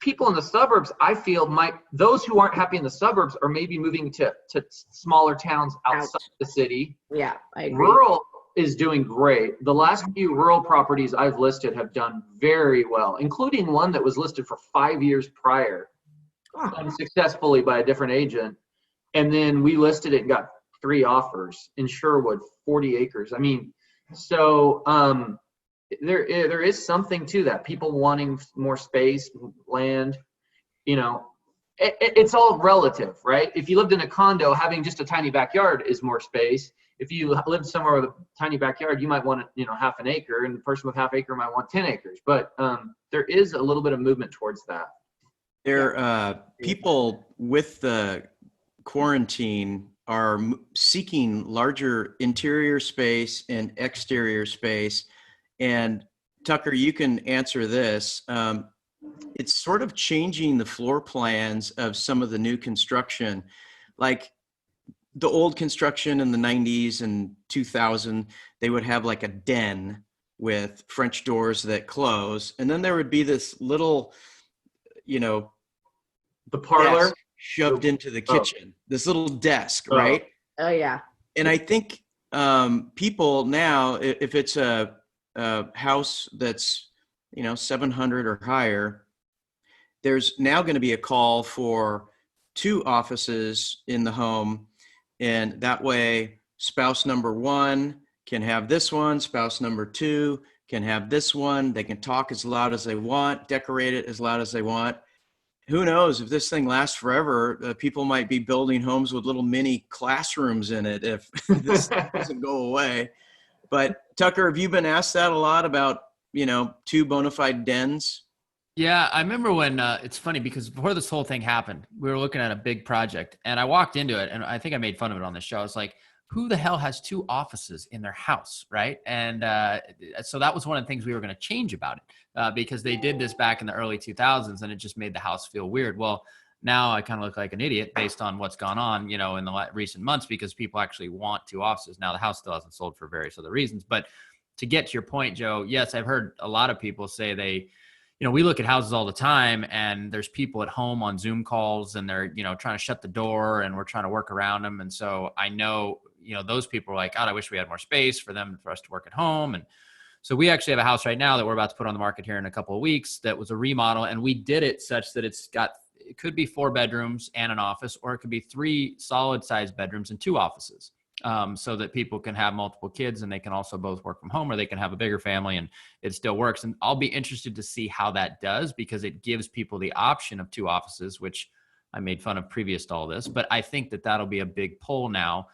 [SPEAKER 3] people in the suburbs, I feel those who aren't happy in the suburbs are maybe moving to smaller towns outside the city.
[SPEAKER 4] Yeah, I agree.
[SPEAKER 3] Rural is doing great. The last few rural properties I've listed have done very well, including one that was listed for 5 years prior, unsuccessfully by a different agent. And then we listed it and got 3 offers in Sherwood, 40 acres. I mean, so there is something to that. People wanting more space, land, it's all relative, right? If you lived in a condo, having just a tiny backyard is more space. If you lived somewhere with a tiny backyard, you might want, half an acre, and the person with half acre might want 10 acres. But there is a little bit of movement towards that.
[SPEAKER 2] People with the quarantine are seeking larger interior space and exterior space. And Tucker, you can answer this. It's sort of changing the floor plans of some of the new construction. Like the old construction in the 90s and 2000, they would have like a den with French doors that close. And then there would be this little,
[SPEAKER 3] the parlor
[SPEAKER 2] shoved into the kitchen, this little desk, right?
[SPEAKER 4] Oh, yeah.
[SPEAKER 2] And I think people now, if it's a house that's 700 or higher, there's now going to be a call for 2 offices in the home, and that way spouse number 1 can have this one, spouse number 2 can have this one. They can talk as loud as they want, decorate it as loud as they want. Who knows if this thing lasts forever? People might be building homes with little mini classrooms in it if this doesn't go away. But Tucker, have you been asked that a lot about, 2 bona fide dens?
[SPEAKER 1] Yeah, I remember when it's funny because before this whole thing happened, we were looking at a big project and I walked into it and I think I made fun of it on the show. I was like, who the hell has 2 offices in their house, right? And so that was one of the things we were going to change about it because they did this back in the early 2000s and it just made the house feel weird. Well, now I kind of look like an idiot based on what's gone on, in the recent months because people actually want 2 offices. Now the house still hasn't sold for various other reasons. But to get to your point, Joe, yes, I've heard a lot of people say we look at houses all the time and there's people at home on Zoom calls and they're, trying to shut the door and we're trying to work around them. And so I know, those people are like, God, I wish we had more space for us to work at home. And so we actually have a house right now that we're about to put on the market here in a couple of weeks that was a remodel. And we did it such that it could be 4 bedrooms and an office, or it could be 3 solid sized bedrooms and 2 offices. So that people can have multiple kids and they can also both work from home, or they can have a bigger family and it still works. And I'll be interested to see how that does because it gives people the option of 2 offices, which I made fun of previous to all this, but I think that that'll be a big pull now,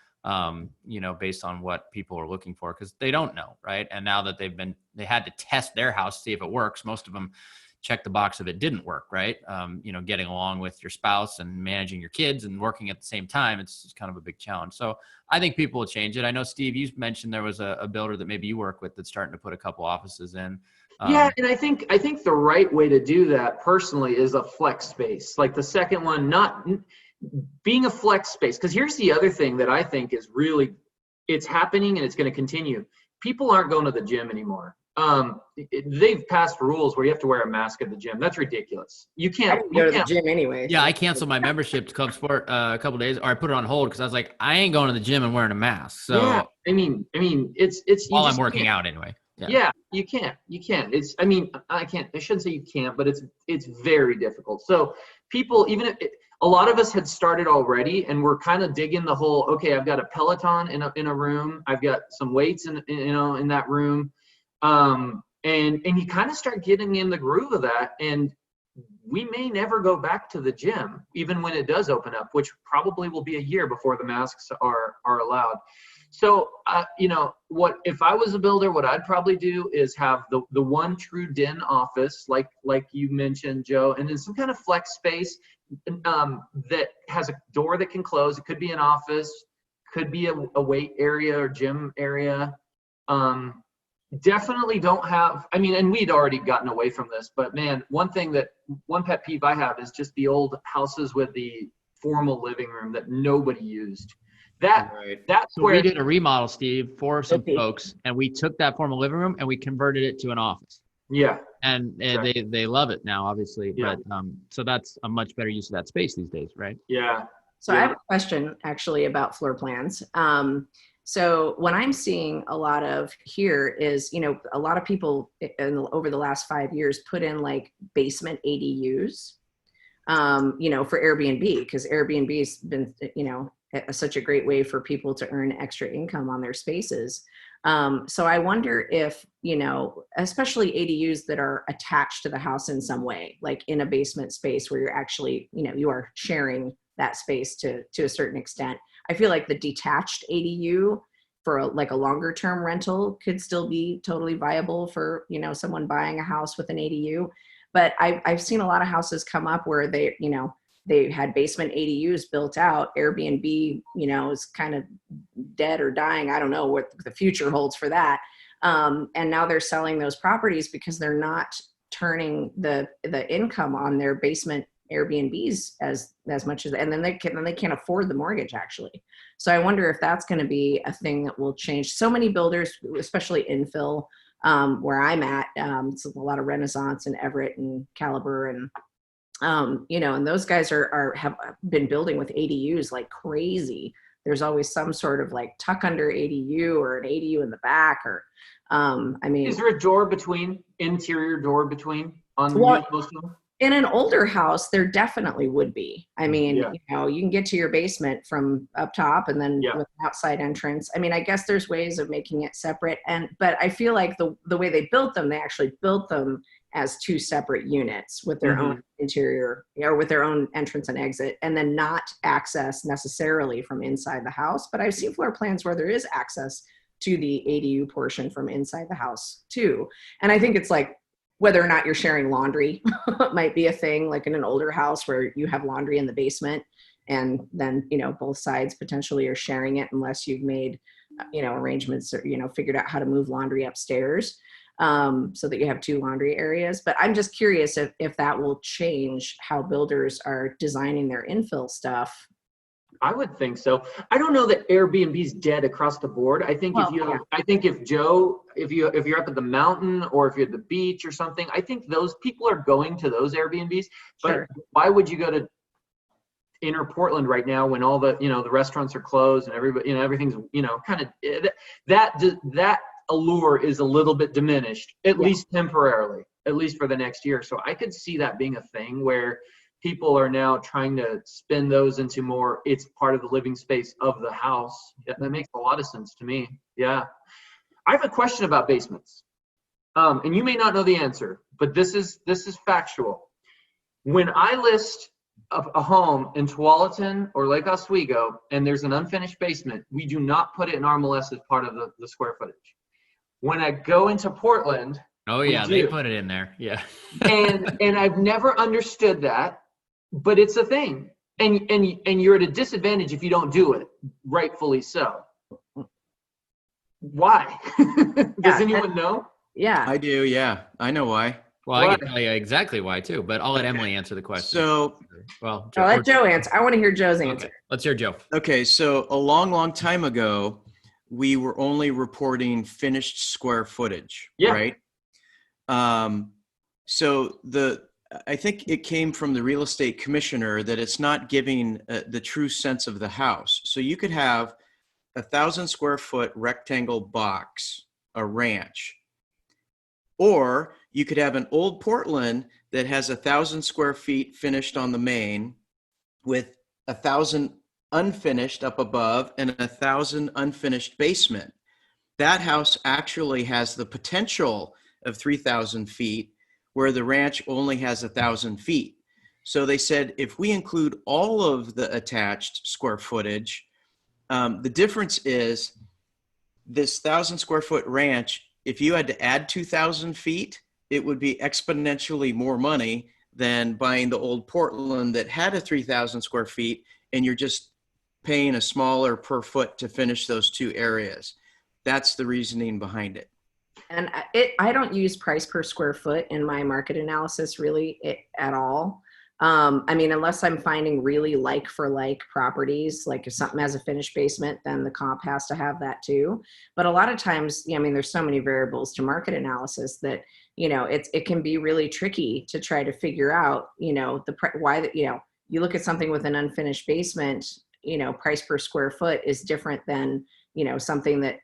[SPEAKER 1] based on what people are looking for because they don't know, right? And now that they had to test their house, see if it works. Most of them check the box if it didn't work, right? Getting along with your spouse and managing your kids and working at the same time, it's kind of a big challenge. So I think people will change it. I know, Steve, you mentioned there was a builder that maybe you work with that's starting to put a couple offices in.
[SPEAKER 3] Yeah, and I think the right way to do that personally is a flex space. Like the second one, not being a flex space. Because here's the other thing that I think is really it's happening and it's going to continue. People aren't going to the gym anymore. They've passed rules where you have to wear a mask at the gym. That's ridiculous. You
[SPEAKER 4] I
[SPEAKER 3] can't
[SPEAKER 4] didn't go to the gym anyway.
[SPEAKER 1] Yeah, I canceled my membership to Club Sport a couple days, or I put it on hold because I was like, I ain't going to the gym and wearing a mask. So
[SPEAKER 3] yeah, I mean, it's
[SPEAKER 1] while
[SPEAKER 3] you
[SPEAKER 1] I'm
[SPEAKER 3] just
[SPEAKER 1] working
[SPEAKER 3] can't.
[SPEAKER 1] out anyway.
[SPEAKER 3] Yeah, you can't. It's, I mean, I shouldn't say you can't, but it's very difficult. So people, even if a lot of us had started already and we're kind of digging the whole, okay, I've got a Peloton in a room. I've got some weights in that room. And you kind of start getting in the groove of that. And we may never go back to the gym, even when it does open up, which probably will be a year before the masks are allowed. So, what if I was a builder, what I'd probably do is have the one true den office, like you mentioned, Joe, and then some kind of flex space that has a door that can close. It could be an office, could be a weight area or gym area. Definitely don't have, I mean, and we'd already gotten away from this, but man, one pet peeve I have is just the old houses with the formal living room that nobody used. That's
[SPEAKER 1] So
[SPEAKER 3] where
[SPEAKER 1] we did a remodel, Steve, for some folks, and we took that formal living room and we converted it to an office.
[SPEAKER 3] Yeah.
[SPEAKER 1] And
[SPEAKER 3] Exactly.
[SPEAKER 1] they love it now, obviously.
[SPEAKER 3] Yeah.
[SPEAKER 1] But so that's a much better use of that space these days, right?
[SPEAKER 3] Yeah.
[SPEAKER 4] So I have a question actually about floor plans. So what I'm seeing a lot of here is, a lot of people over the last 5 years put in like basement ADUs, for Airbnb, because Airbnb's been, such a great way for people to earn extra income on their spaces. So I wonder if, especially ADUs that are attached to the house in some way, like in a basement space where you're actually, you are sharing that space to a certain extent. I feel like the detached ADU for a longer term rental could still be totally viable for, someone buying a house with an ADU. But I've seen a lot of houses come up where they had basement ADUs built out. Airbnb, is kind of dead or dying. I don't know what the future holds for that. And now they're selling those properties because they're not turning the income on their basement Airbnbs as much as, and then they can't afford the mortgage actually. So I wonder if that's going to be a thing that will change. So many builders, especially infill, where I'm at, it's a lot of Renaissance and Everett and Caliber and, and those guys have been building with ADUs like crazy. There's always some sort of like tuck under ADU or an ADU in the back, or,
[SPEAKER 3] is there a interior door between on most of them?
[SPEAKER 4] In an older house, there definitely would be. I mean, you can get to your basement from up top and then with an outside entrance. I mean, I guess there's ways of making it separate. But I feel like the way they built them, they actually built them as two separate units with their own interior, or with their own entrance and exit, and then not access necessarily from inside the house. But I've seen floor plans where there is access to the ADU portion from inside the house too. And I think it's like, whether or not you're sharing laundry might be a thing, like in an older house where you have laundry in the basement and then, both sides potentially are sharing it unless you've made, arrangements or, figured out how to move laundry upstairs, so that you have two laundry areas. But I'm just curious if that will change how builders are designing their infill stuff.
[SPEAKER 3] I would think so. I don't know that Airbnb's dead across the board. I think if you're up at the mountain or if you're at the beach or something, I think those people are going to those Airbnbs. But why would you go to inner Portland right now when all the, the restaurants are closed and everybody, everything's, kind of that allure is a little bit diminished, at least temporarily, at least for the next year. So I could see that being a thing where people are now trying to spin those into more, it's part of the living space of the house. Yeah, that makes a lot of sense to me. Yeah. I have a question about basements. And you may not know the answer, but this is factual. When I list a home in Tualatin or Lake Oswego and there's an unfinished basement, we do not put it in MLS as part of the square footage. When I go into Portland,
[SPEAKER 1] oh yeah, they put it in there. Yeah.
[SPEAKER 3] and I've never understood that. But it's a thing, and you're at a disadvantage if you don't do it, rightfully so. Why? Does anyone know?
[SPEAKER 4] Yeah,
[SPEAKER 2] I do. Yeah, I know why.
[SPEAKER 1] Well, I can tell you exactly why too, but I'll let Emily answer the question.
[SPEAKER 2] So,
[SPEAKER 1] well,
[SPEAKER 4] I'll let Joe answer. I want to hear Joe's answer.
[SPEAKER 1] Okay. Let's hear Joe.
[SPEAKER 2] Okay, so a long time ago, we were only reporting finished square footage,
[SPEAKER 3] Yeah.
[SPEAKER 2] right? So I think it came from the real estate commissioner that it's not giving the true sense of the house. So you could have 1,000 square foot rectangle box, a ranch, or you could have an old Portland that has 1,000 square feet finished on the main with 1,000 unfinished up above and 1,000 unfinished basement. That house actually has the potential of 3,000 feet, where the ranch only has 1,000 feet. So they said, if we include all of the attached square footage, the difference is this 1,000 square foot ranch, if you had to add 2,000 feet, it would be exponentially more money than buying the old Portland that had a 3,000 square feet, and you're just paying a smaller per foot to finish those two areas. That's the reasoning behind it.
[SPEAKER 4] And I don't use price per square foot in my market analysis really at all. I mean, unless I'm finding really like for like properties, like if something has a finished basement, then the comp has to have that too. But a lot of times, I mean, there's so many variables to market analysis that, you know, it can be really tricky to try to figure out, you know, why that, you know, you look at something with an unfinished basement, you know, price per square foot is different than, you know, something that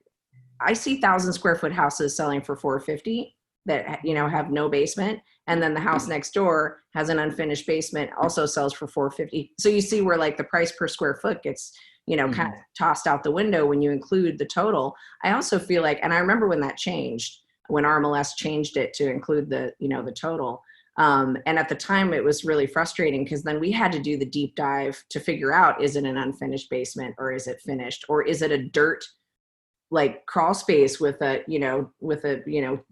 [SPEAKER 4] I see 1,000 square foot houses selling for $450 that, you know, have no basement. And then the house next door has an unfinished basement, also sells for $450. So you see where like the price per square foot gets, you know, kind of tossed out the window when you include the total. I also feel like, and I remember when that changed, when RMLS changed it to include the, you know, the total. And at the time it was really frustrating because then we had to do the deep dive to figure out, is it an unfinished basement or is it finished, or is it a dirt like crawl space with a, you know,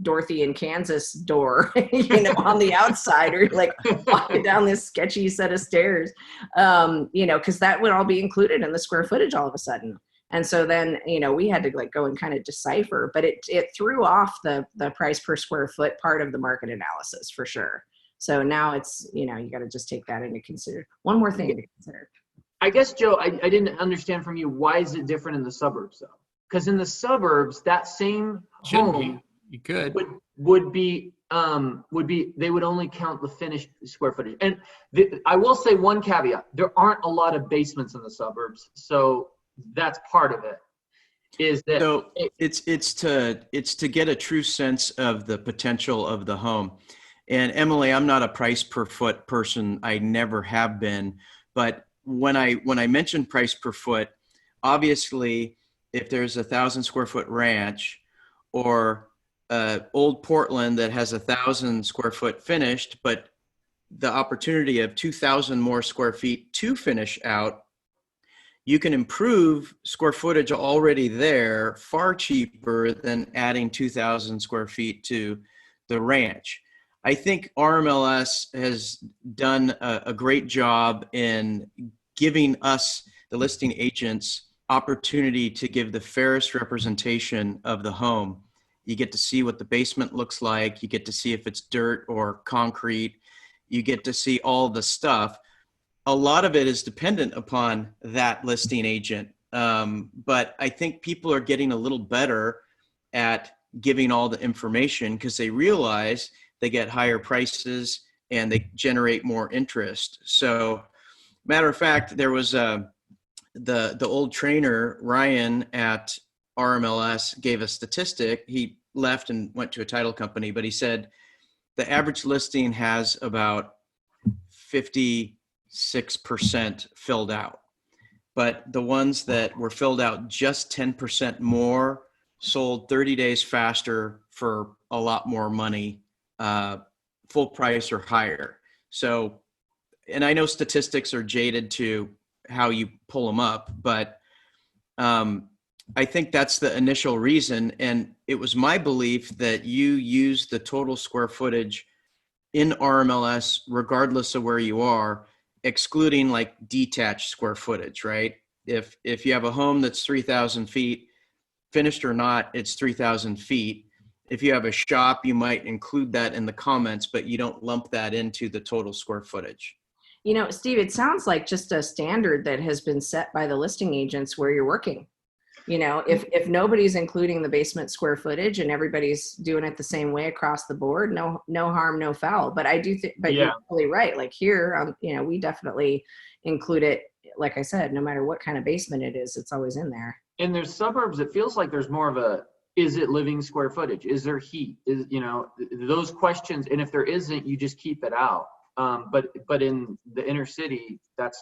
[SPEAKER 4] Dorothy in Kansas door, you know, on the outside, or like walking down this sketchy set of stairs, you know, because that would all be included in the square footage all of a sudden. And so then, you know, we had to like go and kind of decipher, but it threw off the price per square foot part of the market analysis for sure. So now it's, you know, you got to just take that into consider. One more thing to consider.
[SPEAKER 3] I guess, Joe, I didn't understand from you, why is it different in the suburbs though? Because in the suburbs, that same home
[SPEAKER 1] you could
[SPEAKER 3] would be they would only count the finished square footage. And I will say one caveat: there aren't a lot of basements in the suburbs, so that's part of it. Is that
[SPEAKER 2] so it's to get a true sense of the potential of the home. And Emily, I'm not a price per foot person. I never have been. But when I mention price per foot, obviously, if there's 1,000 square foot ranch or old Portland that has 1,000 square foot finished, but the opportunity of 2,000 more square feet to finish out, you can improve square footage already there far cheaper than adding 2,000 square feet to the ranch. I think RMLS has done a great job in giving us, the listing agents, opportunity to give the fairest representation of the home. You get to see what the basement looks like. You get to see if it's dirt or concrete. You get to see all the stuff. A lot of it is dependent upon that listing agent. But I think people are getting a little better at giving all the information because they realize they get higher prices and they generate more interest. So, matter of fact, there was the old trainer, Ryan at RMLS, gave a statistic. He left and went to a title company, but he said the average listing has about 56% filled out. But the ones that were filled out just 10% more sold 30 days faster for a lot more money, full price or higher. So, and I know statistics are jaded to how you pull them up, but I think that's the initial reason. And it was my belief that you use the total square footage in RMLS, regardless of where you are, excluding like detached square footage, right? If you have a home that's 3,000 feet, finished or not, it's 3,000 feet. If you have a shop, you might include that in the comments, but you don't lump that into the total square footage.
[SPEAKER 4] You know, Steve, it sounds like just a standard that has been set by the listing agents where you're working. You know, if nobody's including the basement square footage and everybody's doing it the same way across the board, no harm, no foul. But I do think, but
[SPEAKER 3] Yeah.
[SPEAKER 4] you're totally right. Like here, you know, we definitely include it. Like I said, no matter what kind of basement it is, it's always in there.
[SPEAKER 3] And there's suburbs, it feels like there's more of a, is it living square footage? Is there heat? Is, you know, those questions. And if there isn't, you just keep it out. But in the inner city, that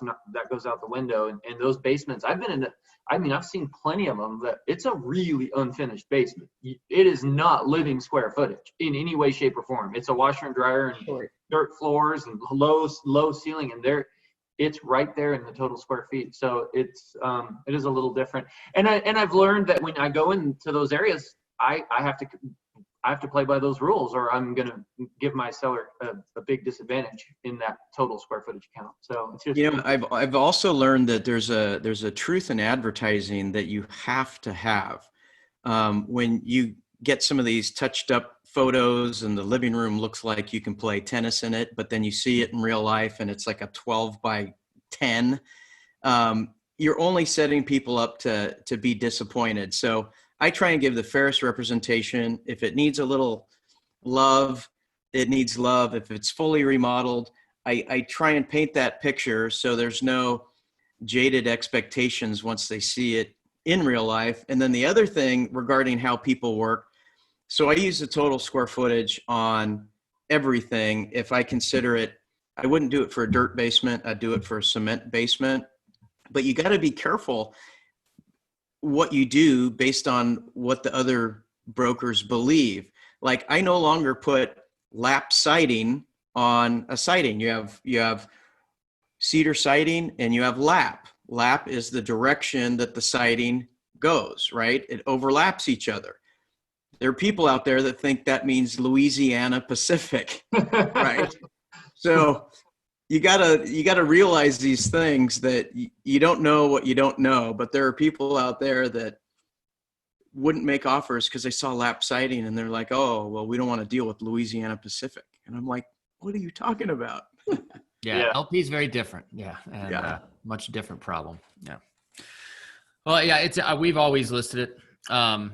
[SPEAKER 3] goes out the window. And those basements, I've seen plenty of them that it's a really unfinished basement. It is not living square footage in any way, shape, or form. It's a washer and dryer and dirt floors and low ceiling, and it's right there in the total square feet. So it is a little different. And I've learned that when I go into those areas, I have to play by those rules, or I'm going to give my seller a big disadvantage in that total square footage count. So it's just,
[SPEAKER 2] you know, I've also learned that there's a truth in advertising that you have to have. When you get some of these touched up photos and the living room looks like you can play tennis in it, but then you see it in real life and it's like a 12 by 10. You're only setting people up to be disappointed. So I try and give the fairest representation. If it needs a little love, it needs love. If it's fully remodeled, I try and paint that picture so there's no jaded expectations once they see it in real life. And then the other thing regarding how people work, so I use the total square footage on everything. If I consider it, I wouldn't do it for a dirt basement. I'd do it for a cement basement. But you got to be careful what you do based on what the other brokers believe. Like I no longer put lap siding on a siding. You have cedar siding and you have lap. Lap is the direction that the siding goes, right? It overlaps each other. There are people out there that think that means Louisiana Pacific, right? So you gotta realize these things, that you don't know what you don't know, but there are people out there that wouldn't make offers because they saw lap siding and they're like, oh, well, we don't want to deal with Louisiana Pacific. And I'm like, what are you talking about?
[SPEAKER 1] Yeah. LP is very different. Yeah. And much different problem. Yeah. Well, yeah, it's, we've always listed it. And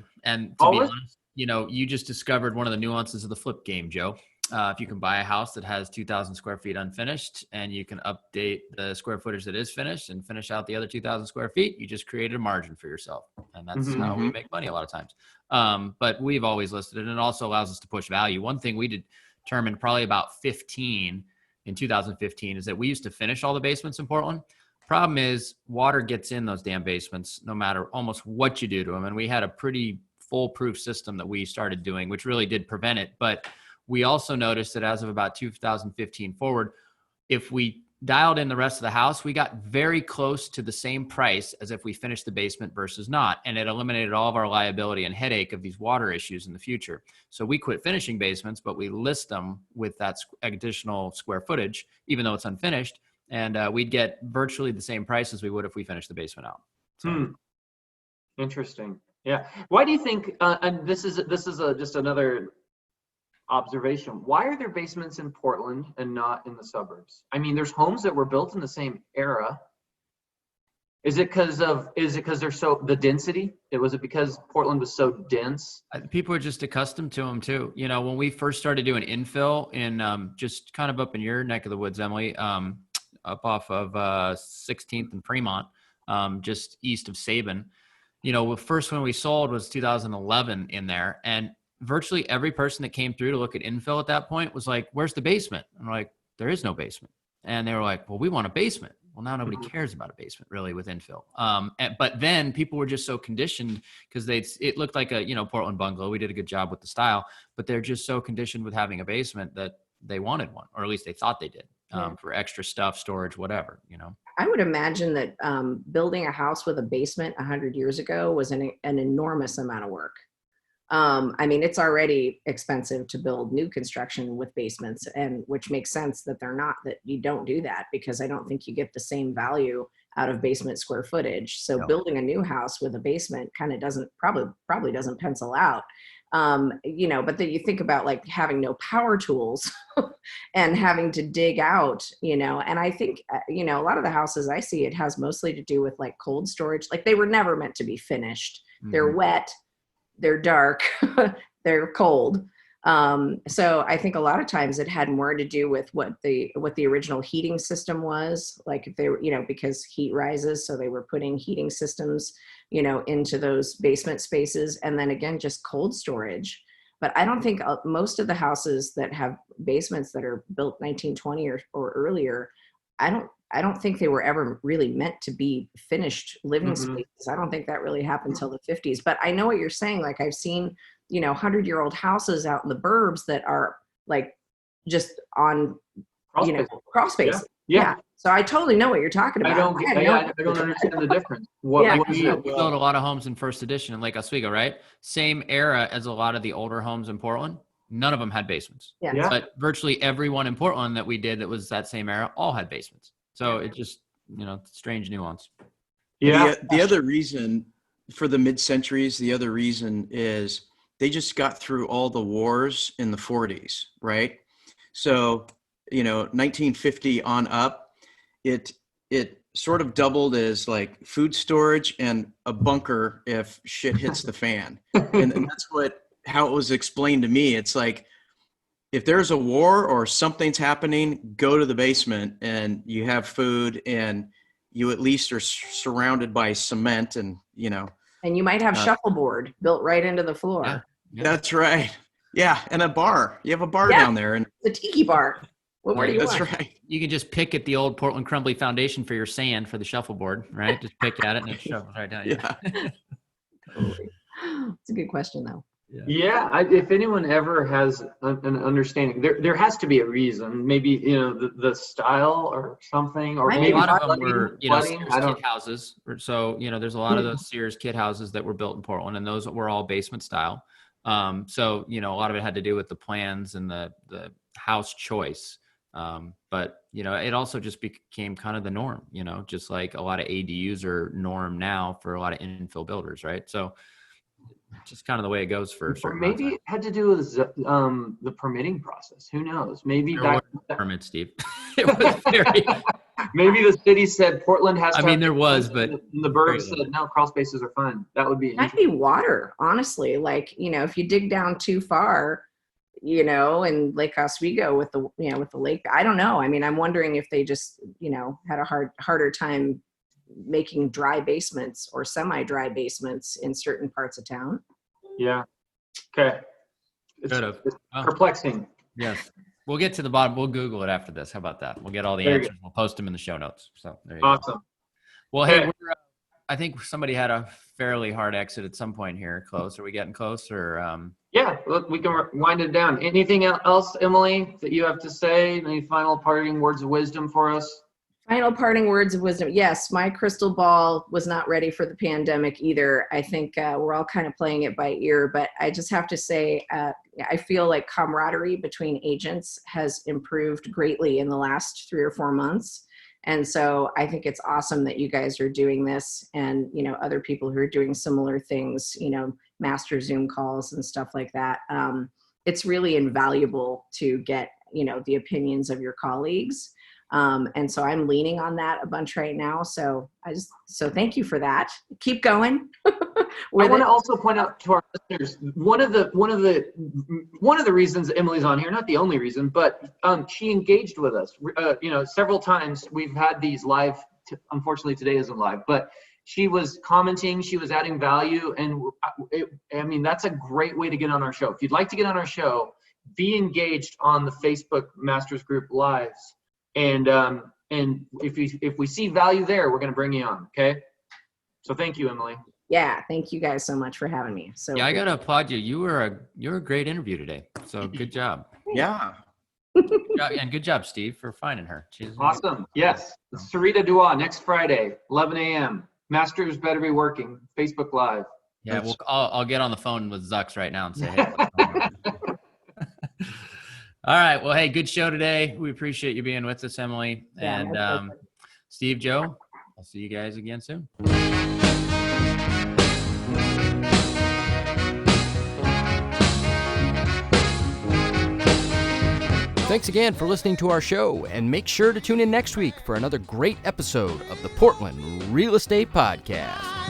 [SPEAKER 1] to be honest, you know, you just discovered one of the nuances of the flip game, Joe. If you can buy a house that has 2,000 square feet unfinished and you can update the square footage that is finished and finish out the other 2,000 square feet, you just created a margin for yourself. And that's how we make money a lot of times. But we've always listed it, and it also allows us to push value. One thing we determined probably about 2015 is that we used to finish all the basements in Portland. Problem is water gets in those damn basements no matter almost what you do to them. And we had a pretty foolproof system that we started doing, which really did prevent it. But we also noticed that as of about 2015 forward, if we dialed in the rest of the house, we got very close to the same price as if we finished the basement versus not. And it eliminated all of our liability and headache of these water issues in the future. So we quit finishing basements, but we list them with that additional square footage, even though it's unfinished. And we'd get virtually the same price as we would if we finished the basement out. So.
[SPEAKER 3] Interesting. Yeah. Why do you think, and this is just another observation, why are there basements in Portland and not in the suburbs? I mean, there's homes that were built in the same era. Is it because they're so, the density? Was it because Portland was so dense?
[SPEAKER 1] People are just accustomed to them too. You know, when we first started doing infill in just kind of up in your neck of the woods, Emily, up off of 16th and Fremont, just east of Sabin, you know, the first one we sold was 2011 in there. And virtually every person that came through to look at infill at that point was like, where's the basement? And we're like, there is no basement. And they were like, well, we want a basement. Well, now nobody cares about a basement really with infill. But then people were just so conditioned because it looked like a, you know, Portland bungalow. We did a good job with the style, but they're just so conditioned with having a basement that they wanted one, or at least they thought they did, for extra stuff, storage, whatever, you know.
[SPEAKER 4] I would imagine that building a house with a basement 100 years ago was an enormous amount of work. I mean, it's already expensive to build new construction with basements, and which makes sense that that you don't do that, because I don't think you get the same value out of basement square footage. So building a new house with a basement kind of probably doesn't pencil out. You know, but then you think about like having no power tools and having to dig out, and I think, a lot of the houses I see, it has mostly to do with like cold storage. Like they were never meant to be finished. They're wet, they're dark, they're cold. So I think a lot of times it had more to do with what the original heating system was. Like if they were, because heat rises, so they were putting heating systems, into those basement spaces. And then again, just cold storage. But I don't think most of the houses that have basements that are built 1920 or earlier, I don't think they were ever really meant to be finished living spaces. I don't think that really happened until the 50s. But I know what you're saying. Like I've seen, 100-year-old houses out in the burbs that are like just on, crawl spaces. Yeah. So I totally know what you're talking about.
[SPEAKER 3] I don't understand the difference.
[SPEAKER 1] We built a lot of homes in First Edition in Lake Oswego, right? Same era as a lot of the older homes in Portland. None of them had basements.
[SPEAKER 4] Yeah.
[SPEAKER 1] But virtually everyone in Portland that we did that was that same era all had basements. So it just, strange nuance.
[SPEAKER 2] Yeah. The other reason for the mid-centuries, the other reason is they just got through all the wars in the 40s, right? So, 1950 on up, it sort of doubled as like food storage and a bunker if shit hits the fan. And that's how it was explained to me. It's like, if there's a war or something's happening, go to the basement and you have food and you at least are surrounded by cement and,
[SPEAKER 4] And you might have shuffleboard built right into the floor.
[SPEAKER 1] Yeah.
[SPEAKER 2] That's right. Yeah. And a bar. You have a bar down there. And
[SPEAKER 4] the tiki bar. What more do you want?
[SPEAKER 2] That's right.
[SPEAKER 1] You can just pick at the old Portland Crumbly Foundation for your sand for the shuffleboard, right? Just pick at it and it shuffles right down.
[SPEAKER 2] Yeah.
[SPEAKER 4] Totally. It's a good question though.
[SPEAKER 3] Yeah, if anyone ever has an understanding, there has to be a reason. Maybe the style or something, or maybe
[SPEAKER 1] a lot of them were
[SPEAKER 3] flooding.
[SPEAKER 1] Sears kit houses. So there's a lot of those Sears kit houses that were built in Portland, and those were all basement style. So a lot of it had to do with the plans and the house choice. But it also just became kind of the norm. Just like a lot of ADUs are norm now for a lot of infill builders, right? So. Just kind of the way it goes for
[SPEAKER 3] or maybe it had to do with the permitting process. Who knows? Maybe
[SPEAKER 1] there were permits, Steve. It was very.
[SPEAKER 3] Maybe the city said Portland has.
[SPEAKER 1] There was, but
[SPEAKER 3] the burbs said no. Crawl spaces are fine. That would be.
[SPEAKER 4] Might be water, honestly. Like if you dig down too far, in Lake Oswego with the lake. I don't know. I'm wondering if they just had a harder time making dry basements or semi-dry basements in certain parts of town.
[SPEAKER 3] Yeah. Okay. It's perplexing.
[SPEAKER 1] Yes. We'll get to the bottom. We'll Google it after this. How about that? We'll get all the answers. We'll post them in the show notes. So there you go.
[SPEAKER 3] Awesome.
[SPEAKER 1] Well, hey, I think somebody had a fairly hard exit at some point here. Close. Are we getting close or?
[SPEAKER 3] Yeah, look, we can wind it down. Anything else, Emily, that you have to say? Any final parting words of wisdom for us?
[SPEAKER 4] Final parting words of wisdom. Yes, my crystal ball was not ready for the pandemic either. I think we're all kind of playing it by ear, but I just have to say, I feel like camaraderie between agents has improved greatly in the last 3 or 4 months. And so I think it's awesome that you guys are doing this and, other people who are doing similar things, master Zoom calls and stuff like that. It's really invaluable to get, the opinions of your colleagues. And so I'm leaning on that a bunch right now. So thank you for that. Keep going.
[SPEAKER 3] I want to also point out to our listeners, one of the reasons Emily's on here, not the only reason, but she engaged with us, several times. We've had these live, unfortunately today isn't live, but she was commenting, she was adding value. And that's a great way to get on our show. If you'd like to get on our show, be engaged on the Facebook Masters Group Lives. And if we see value there, we're going to bring you on. Okay. So thank you, Emily.
[SPEAKER 4] Yeah. Thank you guys so much for having me. So
[SPEAKER 1] yeah, I got to applaud you. You're a great interview today. So good job.
[SPEAKER 2] Yeah.
[SPEAKER 1] And good job, Steve, for finding her. She's
[SPEAKER 3] awesome. Yes. Sarita Dua next Friday, 11 a.m. Masters better be working. Facebook Live.
[SPEAKER 1] Yeah. I'll get on the phone with Zucks right now and say, hey, all right. Well, hey, good show today. We appreciate you being with us, Emily.
[SPEAKER 4] Yeah,
[SPEAKER 1] and Steve, Joe, I'll see you guys again soon. Thanks again for listening to our show, and make sure to tune in next week for another great episode of the Portland Real Estate Podcast.